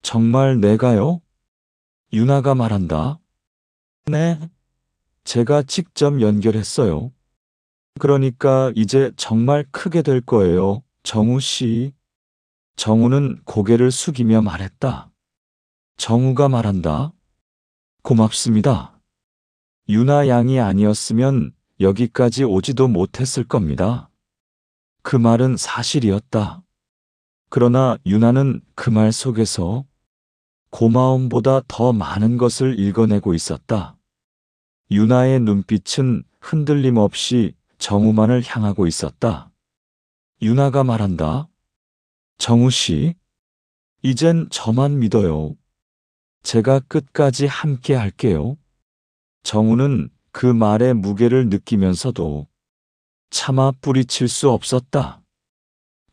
정말 내가요? 유나가 말한다. 네, 제가 직접 연결했어요. 그러니까 이제 정말 크게 될 거예요, 정우 씨. 정우는 고개를 숙이며 말했다. 정우가 말한다. 고맙습니다. 유나 양이 아니었으면 여기까지 오지도 못했을 겁니다. 그 말은 사실이었다. 그러나 유나는 그 말 속에서 고마움보다 더 많은 것을 읽어내고 있었다. 유나의 눈빛은 흔들림 없이 정우만을 향하고 있었다. 유나가 말한다. 정우 씨, 이젠 저만 믿어요. 제가 끝까지 함께 할게요. 정우는 그 말의 무게를 느끼면서도 차마 뿌리칠 수 없었다.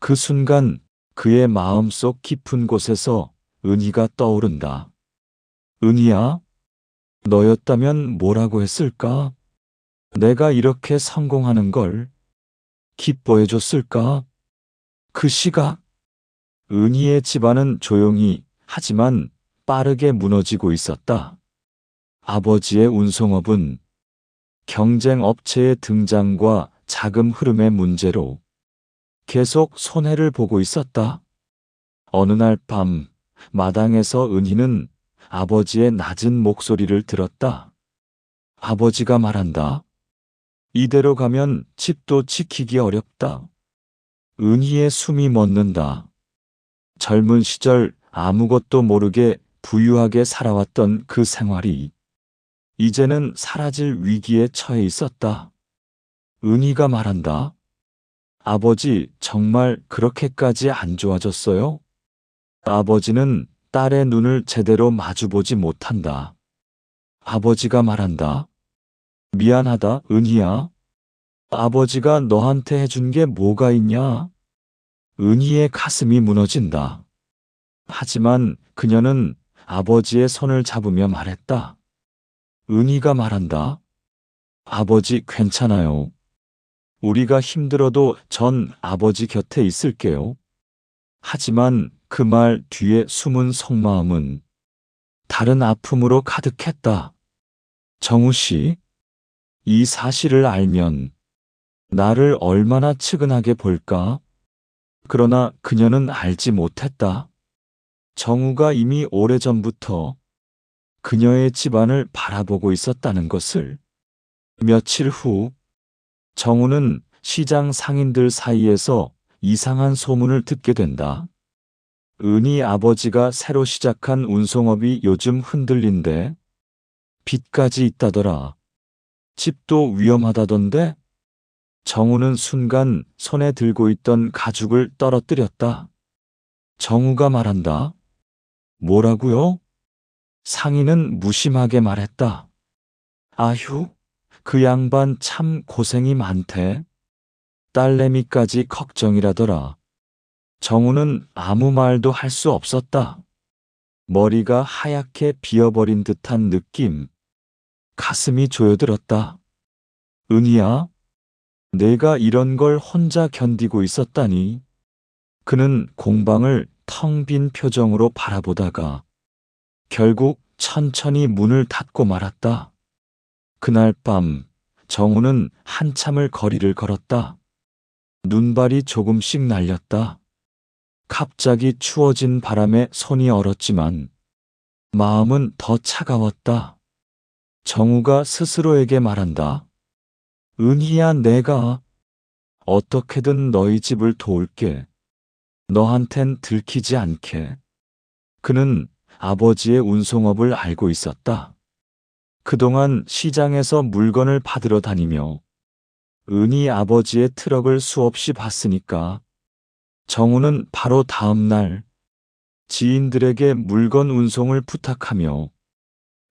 그 순간 그의 마음속 깊은 곳에서 은희가 떠오른다. 은희야, 너였다면 뭐라고 했을까? 내가 이렇게 성공하는 걸 기뻐해줬을까? 그 시각, 은희의 집안은 조용히 하지만 빠르게 무너지고 있었다. 아버지의 운송업은 경쟁 업체의 등장과 자금 흐름의 문제로 계속 손해를 보고 있었다. 어느 날 밤, 마당에서 은희는 아버지의 낮은 목소리를 들었다. 아버지가 말한다. 이대로 가면 집도 지키기 어렵다. 은희의 숨이 멎는다. 젊은 시절 아무것도 모르게 부유하게 살아왔던 그 생활이 이제는 사라질 위기에 처해 있었다. 은희가 말한다. 아버지, 정말 그렇게까지 안 좋아졌어요? 아버지는 딸의 눈을 제대로 마주보지 못한다. 아버지가 말한다. 미안하다, 은희야. 아버지가 너한테 해준 게 뭐가 있냐? 은희의 가슴이 무너진다. 하지만 그녀는 아버지의 손을 잡으며 말했다. 은희가 말한다. 아버지, 괜찮아요. 우리가 힘들어도 전 아버지 곁에 있을게요. 하지만 그 말 뒤에 숨은 속마음은 다른 아픔으로 가득했다. 정우 씨, 이 사실을 알면 나를 얼마나 측은하게 볼까? 그러나 그녀는 알지 못했다. 정우가 이미 오래전부터 그녀의 집안을 바라보고 있었다는 것을. 며칠 후, 정우는 시장 상인들 사이에서 이상한 소문을 듣게 된다. 은희 아버지가 새로 시작한 운송업이 요즘 흔들린대. 빚까지 있다더라. 집도 위험하다던데? 정우는 순간 손에 들고 있던 가죽을 떨어뜨렸다. 정우가 말한다. 뭐라고요? 상인은 무심하게 말했다. 아휴, 그 양반 참 고생이 많대. 딸내미까지 걱정이라더라. 정우는 아무 말도 할 수 없었다. 머리가 하얗게 비어버린 듯한 느낌. 가슴이 조여들었다. 은희야, 내가 이런 걸 혼자 견디고 있었다니. 그는 공방을 텅 빈 표정으로 바라보다가 결국 천천히 문을 닫고 말았다. 그날 밤, 정우는 한참을 거리를 걸었다. 눈발이 조금씩 날렸다. 갑자기 추워진 바람에 손이 얼었지만 마음은 더 차가웠다. 정우가 스스로에게 말한다. 은희야, 내가 어떻게든 너희 집을 도울게. 너한텐 들키지 않게. 그는 아버지의 운송업을 알고 있었다. 그동안 시장에서 물건을 받으러 다니며 은희 아버지의 트럭을 수없이 봤으니까 정우는 바로 다음 날 지인들에게 물건 운송을 부탁하며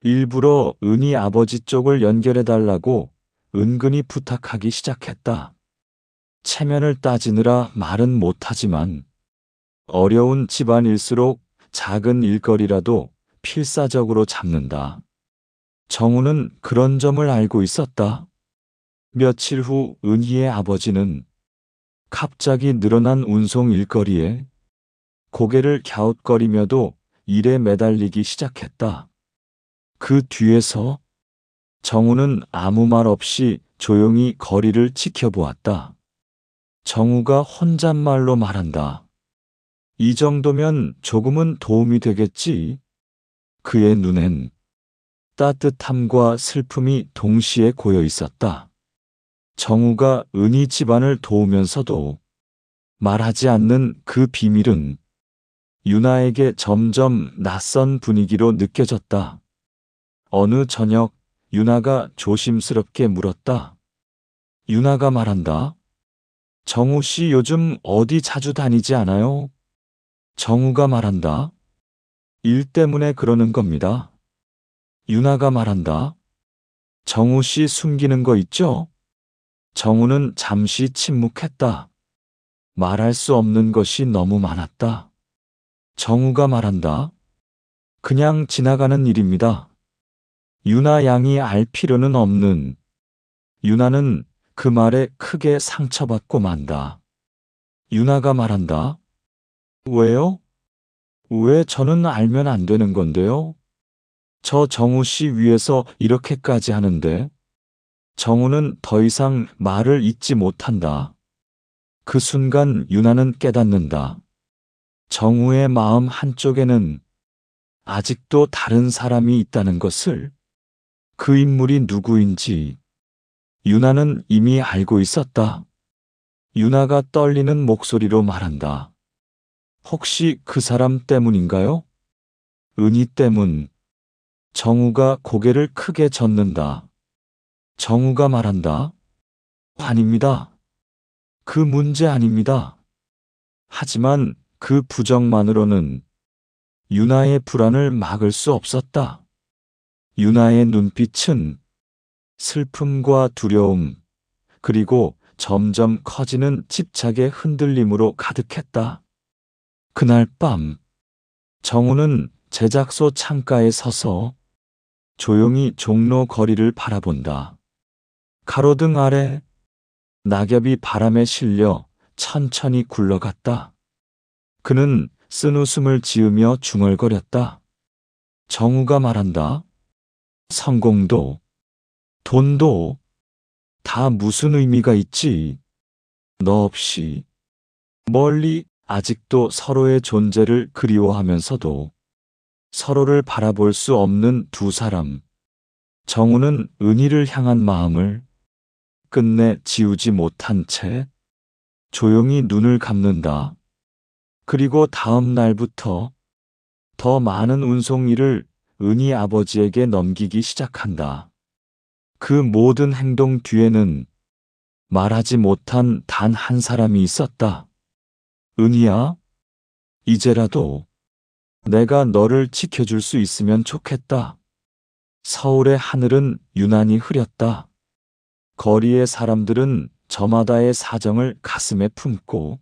일부러 은희 아버지 쪽을 연결해달라고 은근히 부탁하기 시작했다. 체면을 따지느라 말은 못하지만 어려운 집안일수록 작은 일거리라도 필사적으로 잡는다. 정우는 그런 점을 알고 있었다. 며칠 후 은희의 아버지는 갑자기 늘어난 운송 일거리에 고개를 갸웃거리며도 일에 매달리기 시작했다. 그 뒤에서 정우는 아무 말 없이 조용히 거리를 지켜보았다. 정우가 혼잣말로 말한다. 이 정도면 조금은 도움이 되겠지. 그의 눈엔 따뜻함과 슬픔이 동시에 고여 있었다. 정우가 은희 집안을 도우면서도 말하지 않는 그 비밀은 유나에게 점점 낯선 분위기로 느껴졌다. 어느 저녁 유나가 조심스럽게 물었다. 유나가 말한다. 정우 씨 요즘 어디 자주 다니지 않아요? 정우가 말한다. 일 때문에 그러는 겁니다. 유나가 말한다. 정우 씨 숨기는 거 있죠? 정우는 잠시 침묵했다. 말할 수 없는 것이 너무 많았다. 정우가 말한다. 그냥 지나가는 일입니다. 유나 양이 알 필요는 없는. 유나는 그 말에 크게 상처받고 만다. 유나가 말한다. 왜요? 왜 저는 알면 안 되는 건데요? 저 정우 씨 위해서 이렇게까지 하는데. 정우는 더 이상 말을 잇지 못한다. 그 순간 유나는 깨닫는다. 정우의 마음 한쪽에는 아직도 다른 사람이 있다는 것을. 그 인물이 누구인지 유나는 이미 알고 있었다. 유나가 떨리는 목소리로 말한다. 혹시 그 사람 때문인가요? 은희 때문. 정우가 고개를 크게 젓는다. 정우가 말한다. 아닙니다. 그 문제 아닙니다. 하지만 그 부정만으로는 유나의 불안을 막을 수 없었다. 유나의 눈빛은 슬픔과 두려움, 그리고 점점 커지는 집착의 흔들림으로 가득했다. 그날 밤, 정우는 제작소 창가에 서서 조용히 종로 거리를 바라본다. 가로등 아래 낙엽이 바람에 실려 천천히 굴러갔다. 그는 쓴웃음을 지으며 중얼거렸다. 정우가 말한다. 성공도, 돈도 다 무슨 의미가 있지? 너 없이. 멀리 아직도 서로의 존재를 그리워하면서도 서로를 바라볼 수 없는 두 사람. 정우는 은희를 향한 마음을 끝내 지우지 못한 채 조용히 눈을 감는다. 그리고 다음 날부터 더 많은 운송일을 은희 아버지에게 넘기기 시작한다. 그 모든 행동 뒤에는 말하지 못한 단 한 사람이 있었다. 은희야, 이제라도 내가 너를 지켜줄 수 있으면 좋겠다. 서울의 하늘은 유난히 흐렸다. 거리의 사람들은 저마다의 사정을 가슴에 품고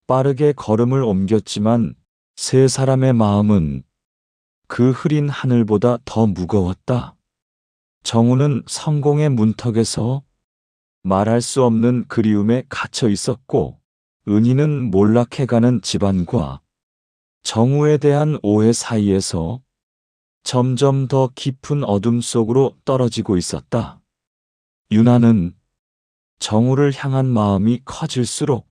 빠르게 걸음을 옮겼지만 세 사람의 마음은 그 흐린 하늘보다 더 무거웠다. 정우는 성공의 문턱에서 말할 수 없는 그리움에 갇혀 있었고, 은희는 몰락해가는 집안과 정우에 대한 오해 사이에서 점점 더 깊은 어둠 속으로 떨어지고 있었다. 유나는 정우를 향한 마음이 커질수록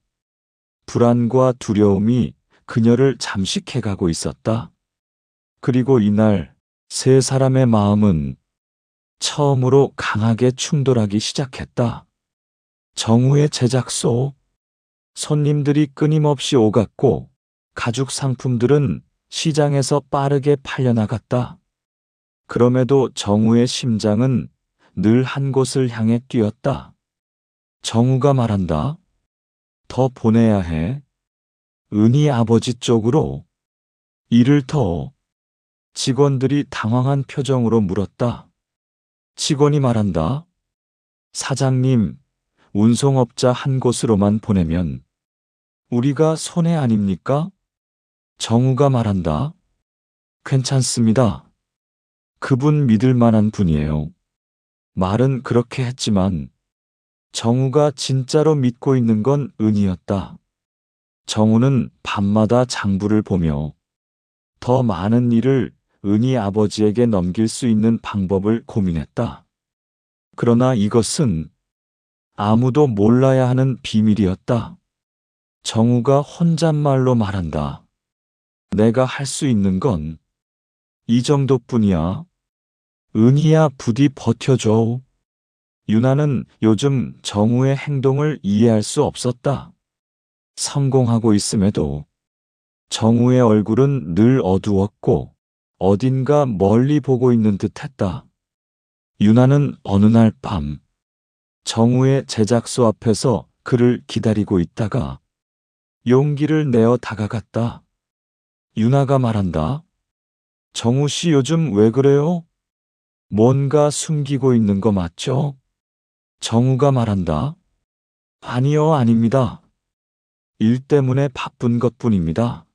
불안과 두려움이 그녀를 잠식해가고 있었다. 그리고 이날 세 사람의 마음은 처음으로 강하게 충돌하기 시작했다. 정우의 제작소, 손님들이 끊임없이 오갔고 가죽 상품들은 시장에서 빠르게 팔려나갔다. 그럼에도 정우의 심장은 늘 한 곳을 향해 뛰었다. 정우가 말한다. 더 보내야 해. 은희 아버지 쪽으로. 일을 더. 직원들이 당황한 표정으로 물었다. 직원이 말한다. 사장님, 운송업자 한 곳으로만 보내면 우리가 손해 아닙니까? 정우가 말한다. 괜찮습니다. 그분 믿을 만한 분이에요. 말은 그렇게 했지만 정우가 진짜로 믿고 있는 건 은희였다. 정우는 밤마다 장부를 보며 더 많은 일을 은희 아버지에게 넘길 수 있는 방법을 고민했다. 그러나 이것은 아무도 몰라야 하는 비밀이었다. 정우가 혼잣말로 말한다. 내가 할 수 있는 건 이 정도뿐이야. 은희야, 부디 버텨줘. 유나는 요즘 정우의 행동을 이해할 수 없었다. 성공하고 있음에도 정우의 얼굴은 늘 어두웠고 어딘가 멀리 보고 있는 듯 했다. 유나는 어느 날 밤 정우의 제작소 앞에서 그를 기다리고 있다가 용기를 내어 다가갔다. 유나가 말한다. 정우 씨 요즘 왜 그래요? 뭔가 숨기고 있는 거 맞죠? 정우가 말한다. 아니요, 아닙니다. 일 때문에 바쁜 것뿐입니다.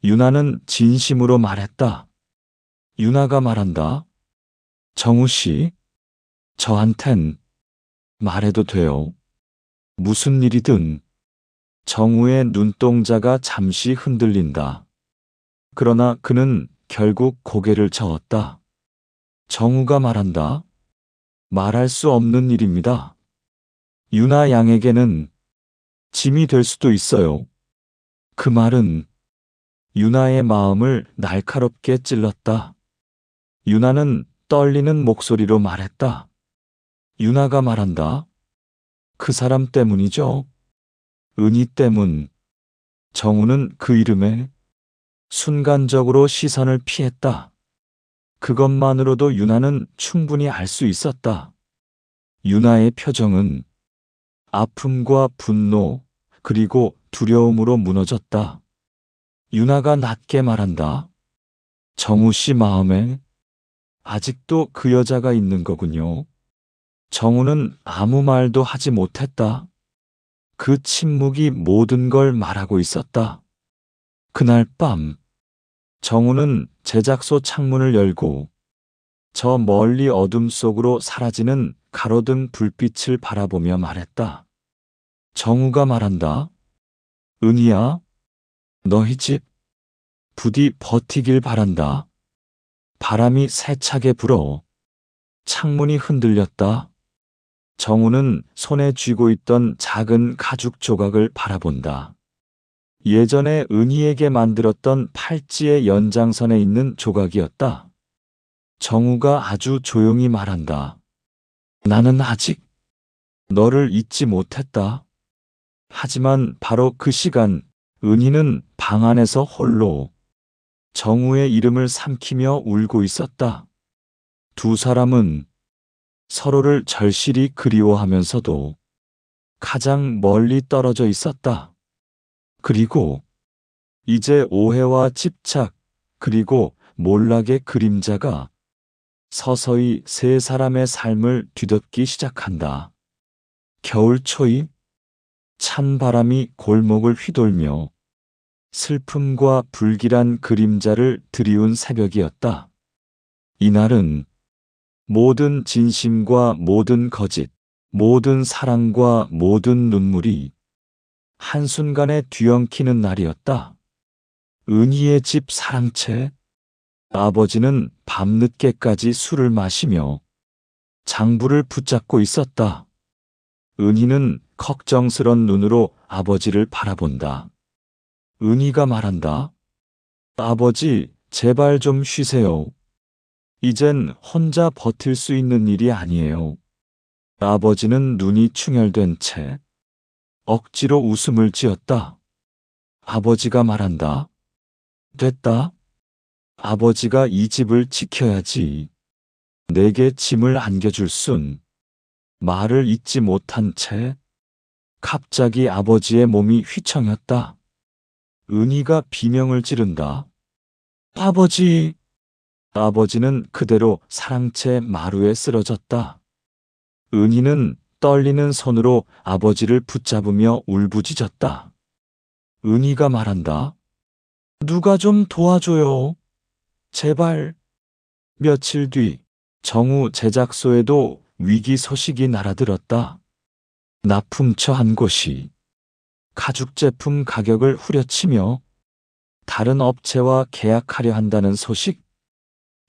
유나는 진심으로 말했다. 유나가 말한다. 정우 씨, 저한텐 말해도 돼요. 무슨 일이든. 정우의 눈동자가 잠시 흔들린다. 그러나 그는 결국 고개를 저었다. 정우가 말한다. 말할 수 없는 일입니다. 유나 양에게는 짐이 될 수도 있어요. 그 말은 유나의 마음을 날카롭게 찔렀다. 유나는 떨리는 목소리로 말했다. 유나가 말한다. 그 사람 때문이죠. 은희 때문. 정우는 그 이름에 순간적으로 시선을 피했다. 그것만으로도 유나는 충분히 알 수 있었다. 유나의 표정은 아픔과 분노, 그리고 두려움으로 무너졌다. 유나가 낮게 말한다. 정우 씨 마음에 아직도 그 여자가 있는 거군요. 정우는 아무 말도 하지 못했다. 그 침묵이 모든 걸 말하고 있었다. 그날 밤, 정우는 제작소 창문을 열고 저 멀리 어둠 속으로 사라지는 가로등 불빛을 바라보며 말했다. 정우가 말한다. 은희야, 너희 집 부디 버티길 바란다. 바람이 세차게 불어 창문이 흔들렸다. 정우는 손에 쥐고 있던 작은 가죽 조각을 바라본다. 예전에 은희에게 만들었던 팔찌의 연장선에 있는 조각이었다. 정우가 아주 조용히 말한다. 나는 아직 너를 잊지 못했다. 하지만 바로 그 시간 은희는 방 안에서 홀로 정우의 이름을 삼키며 울고 있었다. 두 사람은 서로를 절실히 그리워하면서도 가장 멀리 떨어져 있었다. 그리고 이제 오해와 집착, 그리고 몰락의 그림자가 서서히 세 사람의 삶을 뒤덮기 시작한다. 겨울 초입, 찬 바람이 골목을 휘돌며 슬픔과 불길한 그림자를 드리운 새벽이었다. 이날은 모든 진심과 모든 거짓, 모든 사랑과 모든 눈물이 한순간에 뒤엉키는 날이었다. 은희의 집 사랑채. 아버지는 밤늦게까지 술을 마시며 장부를 붙잡고 있었다. 은희는 걱정스런 눈으로 아버지를 바라본다. 은희가 말한다. 아버지, 제발 좀 쉬세요. 이젠 혼자 버틸 수 있는 일이 아니에요. 아버지는 눈이 충혈된 채 억지로 웃음을 지었다. 아버지가 말한다. 됐다. 아버지가 이 집을 지켜야지. 내게 짐을 안겨줄 순. 말을 잇지 못한 채 갑자기 아버지의 몸이 휘청였다. 은희가 비명을 지른다. 아버지! 아버지는 그대로 사랑채 마루에 쓰러졌다. 은희는 떨리는 손으로 아버지를 붙잡으며 울부짖었다. 은희가 말한다. 누가 좀 도와줘요. 제발. 며칠 뒤 정우 제작소에도 위기 소식이 날아들었다. 납품처 한 곳이 가죽 제품 가격을 후려치며 다른 업체와 계약하려 한다는 소식.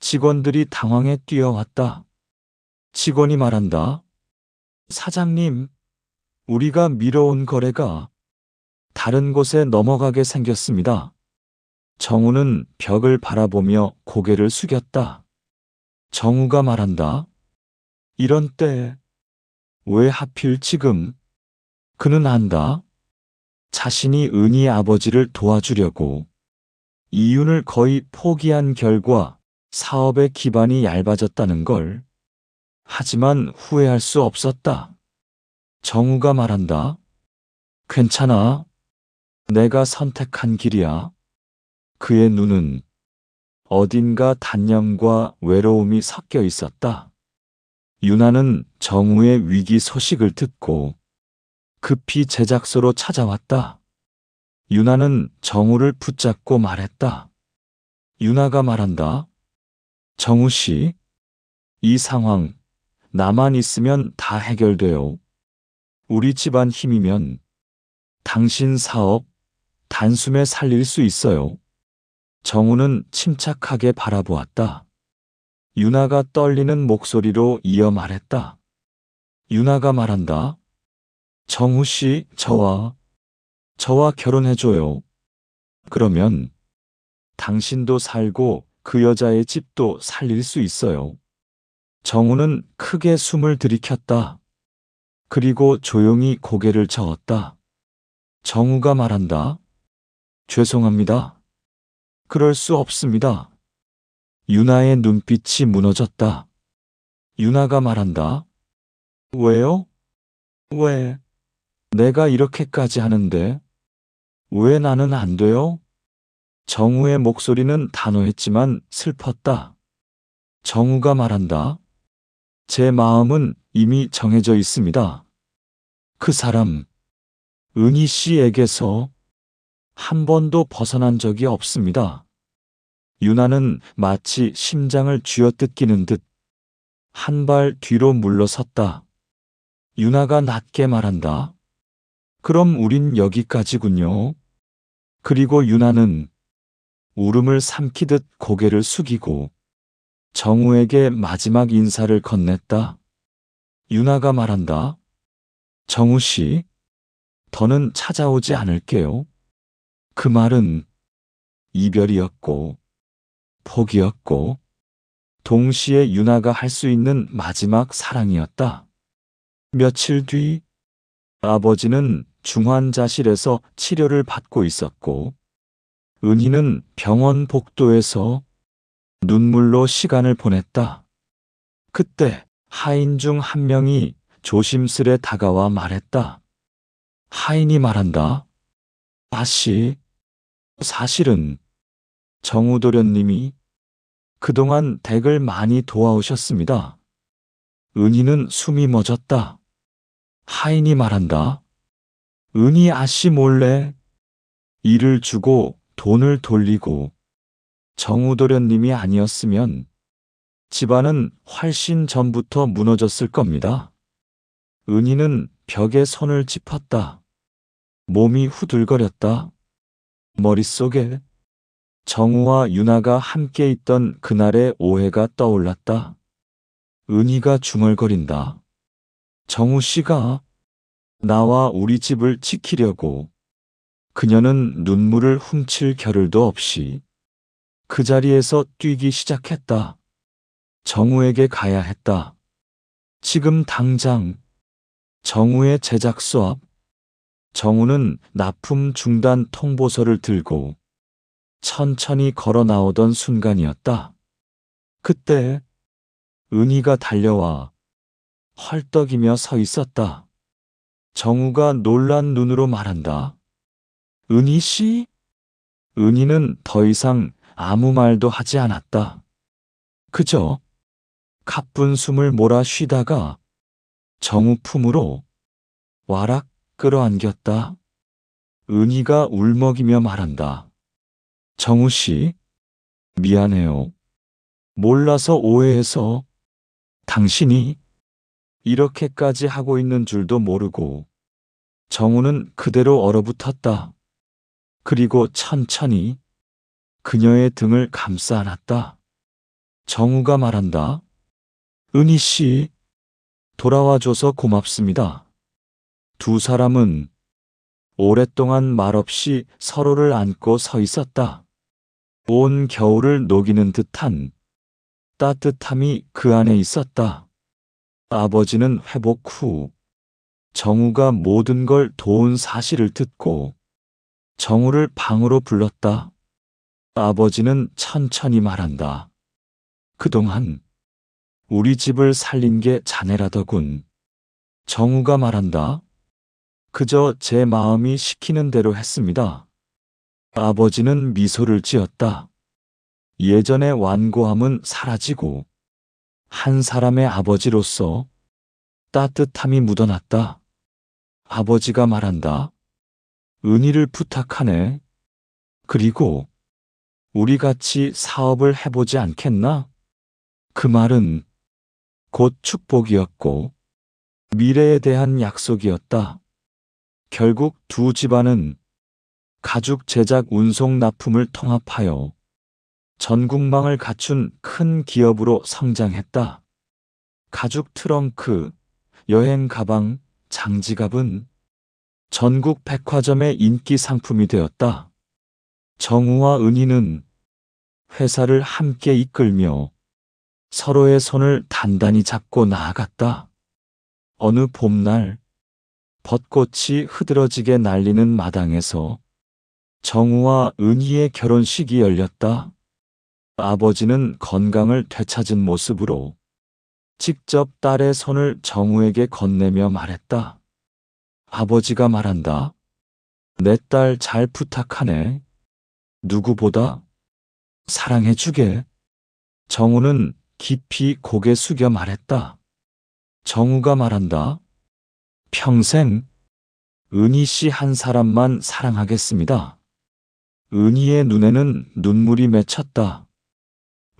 직원들이 당황해 뛰어왔다. 직원이 말한다. 사장님, 우리가 미뤄온 거래가 다른 곳에 넘어가게 생겼습니다. 정우는 벽을 바라보며 고개를 숙였다. 정우가 말한다. 이런 때, 왜 하필 지금? 그는 안다. 자신이 은희 아버지를 도와주려고 이윤을 거의 포기한 결과 사업의 기반이 얇아졌다는 걸. 하지만 후회할 수 없었다. 정우가 말한다. 괜찮아. 내가 선택한 길이야. 그의 눈은 어딘가 단념과 외로움이 섞여 있었다. 유나는 정우의 위기 소식을 듣고 급히 제작소로 찾아왔다. 유나는 정우를 붙잡고 말했다. 유나가 말한다. 정우 씨, 이 상황 나만 있으면 다 해결돼요. 우리 집안 힘이면 당신 사업 단숨에 살릴 수 있어요. 정우는 침착하게 바라보았다. 유나가 떨리는 목소리로 이어 말했다. 유나가 말한다. 정우 씨, 저와 결혼해줘요. 그러면 당신도 살고 그 여자의 집도 살릴 수 있어요. 정우는 크게 숨을 들이켰다. 그리고 조용히 고개를 저었다. 정우가 말한다. 죄송합니다. 그럴 수 없습니다. 유나의 눈빛이 무너졌다. 유나가 말한다. 왜요? 왜? 내가 이렇게까지 하는데 왜 나는 안 돼요? 정우의 목소리는 단호했지만 슬펐다. 정우가 말한다. 제 마음은 이미 정해져 있습니다. 그 사람, 은희 씨에게서 한 번도 벗어난 적이 없습니다. 유나는 마치 심장을 쥐어뜯기는 듯 한 발 뒤로 물러섰다. 유나가 낮게 말한다. 그럼 우린 여기까지군요. 그리고 유나는 울음을 삼키듯 고개를 숙이고 정우에게 마지막 인사를 건넸다. 유나가 말한다. 정우 씨, 더는 찾아오지 않을게요. 그 말은 이별이었고 포기였고 동시에 유나가 할 수 있는 마지막 사랑이었다. 며칠 뒤 아버지는 중환자실에서 치료를 받고 있었고 은희는 병원 복도에서 눈물로 시간을 보냈다. 그때 하인 중 한 명이 조심스레 다가와 말했다. 하인이 말한다. 아씨, 사실은 정우 도련님이 그동안 댁을 많이 도와오셨습니다. 은희는 숨이 멎었다. 하인이 말한다. 은희 아씨 몰래 일을 주고 돈을 돌리고 정우 도련님이 아니었으면 집안은 훨씬 전부터 무너졌을 겁니다. 은희는 벽에 손을 짚었다. 몸이 후들거렸다. 머릿속에 정우와 유나가 함께 있던 그날의 오해가 떠올랐다. 은희가 중얼거린다. 정우 씨가 나와 우리 집을 지키려고 그녀는 눈물을 훔칠 겨를도 없이 그 자리에서 뛰기 시작했다. 정우에게 가야 했다. 지금 당장 정우의 제작소 앞. 정우는 납품 중단 통보서를 들고 천천히 걸어 나오던 순간이었다. 그때 은희가 달려와 헐떡이며 서 있었다. 정우가 놀란 눈으로 말한다. 은희 씨? 은희는 더 이상 아무 말도 하지 않았다. 그저 가쁜 숨을 몰아 쉬다가 정우 품으로 와락 끌어안겼다. 은희가 울먹이며 말한다. 정우 씨, 미안해요. 몰라서 오해해서 당신이 이렇게까지 하고 있는 줄도 모르고. 정우는 그대로 얼어붙었다. 그리고 천천히 그녀의 등을 감싸 안았다. 정우가 말한다. 은희 씨, 돌아와줘서 고맙습니다. 두 사람은 오랫동안 말없이 서로를 안고 서 있었다. 온 겨울을 녹이는 듯한 따뜻함이 그 안에 있었다. 아버지는 회복 후 정우가 모든 걸 도운 사실을 듣고 정우를 방으로 불렀다. 아버지는 천천히 말한다. 그동안 우리 집을 살린 게 자네라더군. 정우가 말한다. 그저 제 마음이 시키는 대로 했습니다. 아버지는 미소를 지었다. 예전의 완고함은 사라지고 한 사람의 아버지로서 따뜻함이 묻어났다. 아버지가 말한다. 은희를 부탁하네. 그리고 우리 같이 사업을 해보지 않겠나? 그 말은 곧 축복이었고 미래에 대한 약속이었다. 결국 두 집안은 가죽 제작 운송 납품을 통합하여 전국망을 갖춘 큰 기업으로 성장했다. 가죽 트렁크, 여행 가방, 장지갑은 전국 백화점의 인기 상품이 되었다. 정우와 은희는 회사를 함께 이끌며 서로의 손을 단단히 잡고 나아갔다. 어느 봄날, 벚꽃이 흐드러지게 날리는 마당에서 정우와 은희의 결혼식이 열렸다. 아버지는 건강을 되찾은 모습으로 직접 딸의 손을 정우에게 건네며 말했다. 아버지가 말한다. 내 딸 잘 부탁하네. 누구보다 사랑해주게. 정우는 깊이 고개 숙여 말했다. 정우가 말한다. 평생 은희 씨 한 사람만 사랑하겠습니다. 은희의 눈에는 눈물이 맺혔다.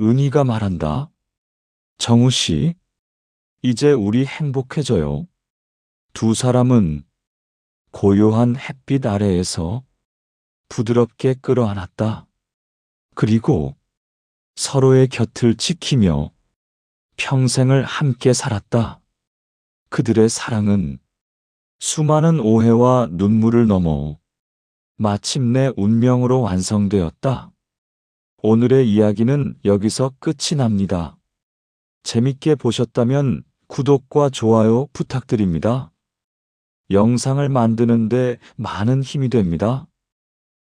은희가 말한다. 정우 씨, 이제 우리 행복해져요. 두 사람은 고요한 햇빛 아래에서 부드럽게 끌어안았다. 그리고 서로의 곁을 지키며 평생을 함께 살았다. 그들의 사랑은 수많은 오해와 눈물을 넘어 마침내 운명으로 완성되었다. 오늘의 이야기는 여기서 끝이 납니다. 재밌게 보셨다면 구독과 좋아요 부탁드립니다. 영상을 만드는데 많은 힘이 됩니다.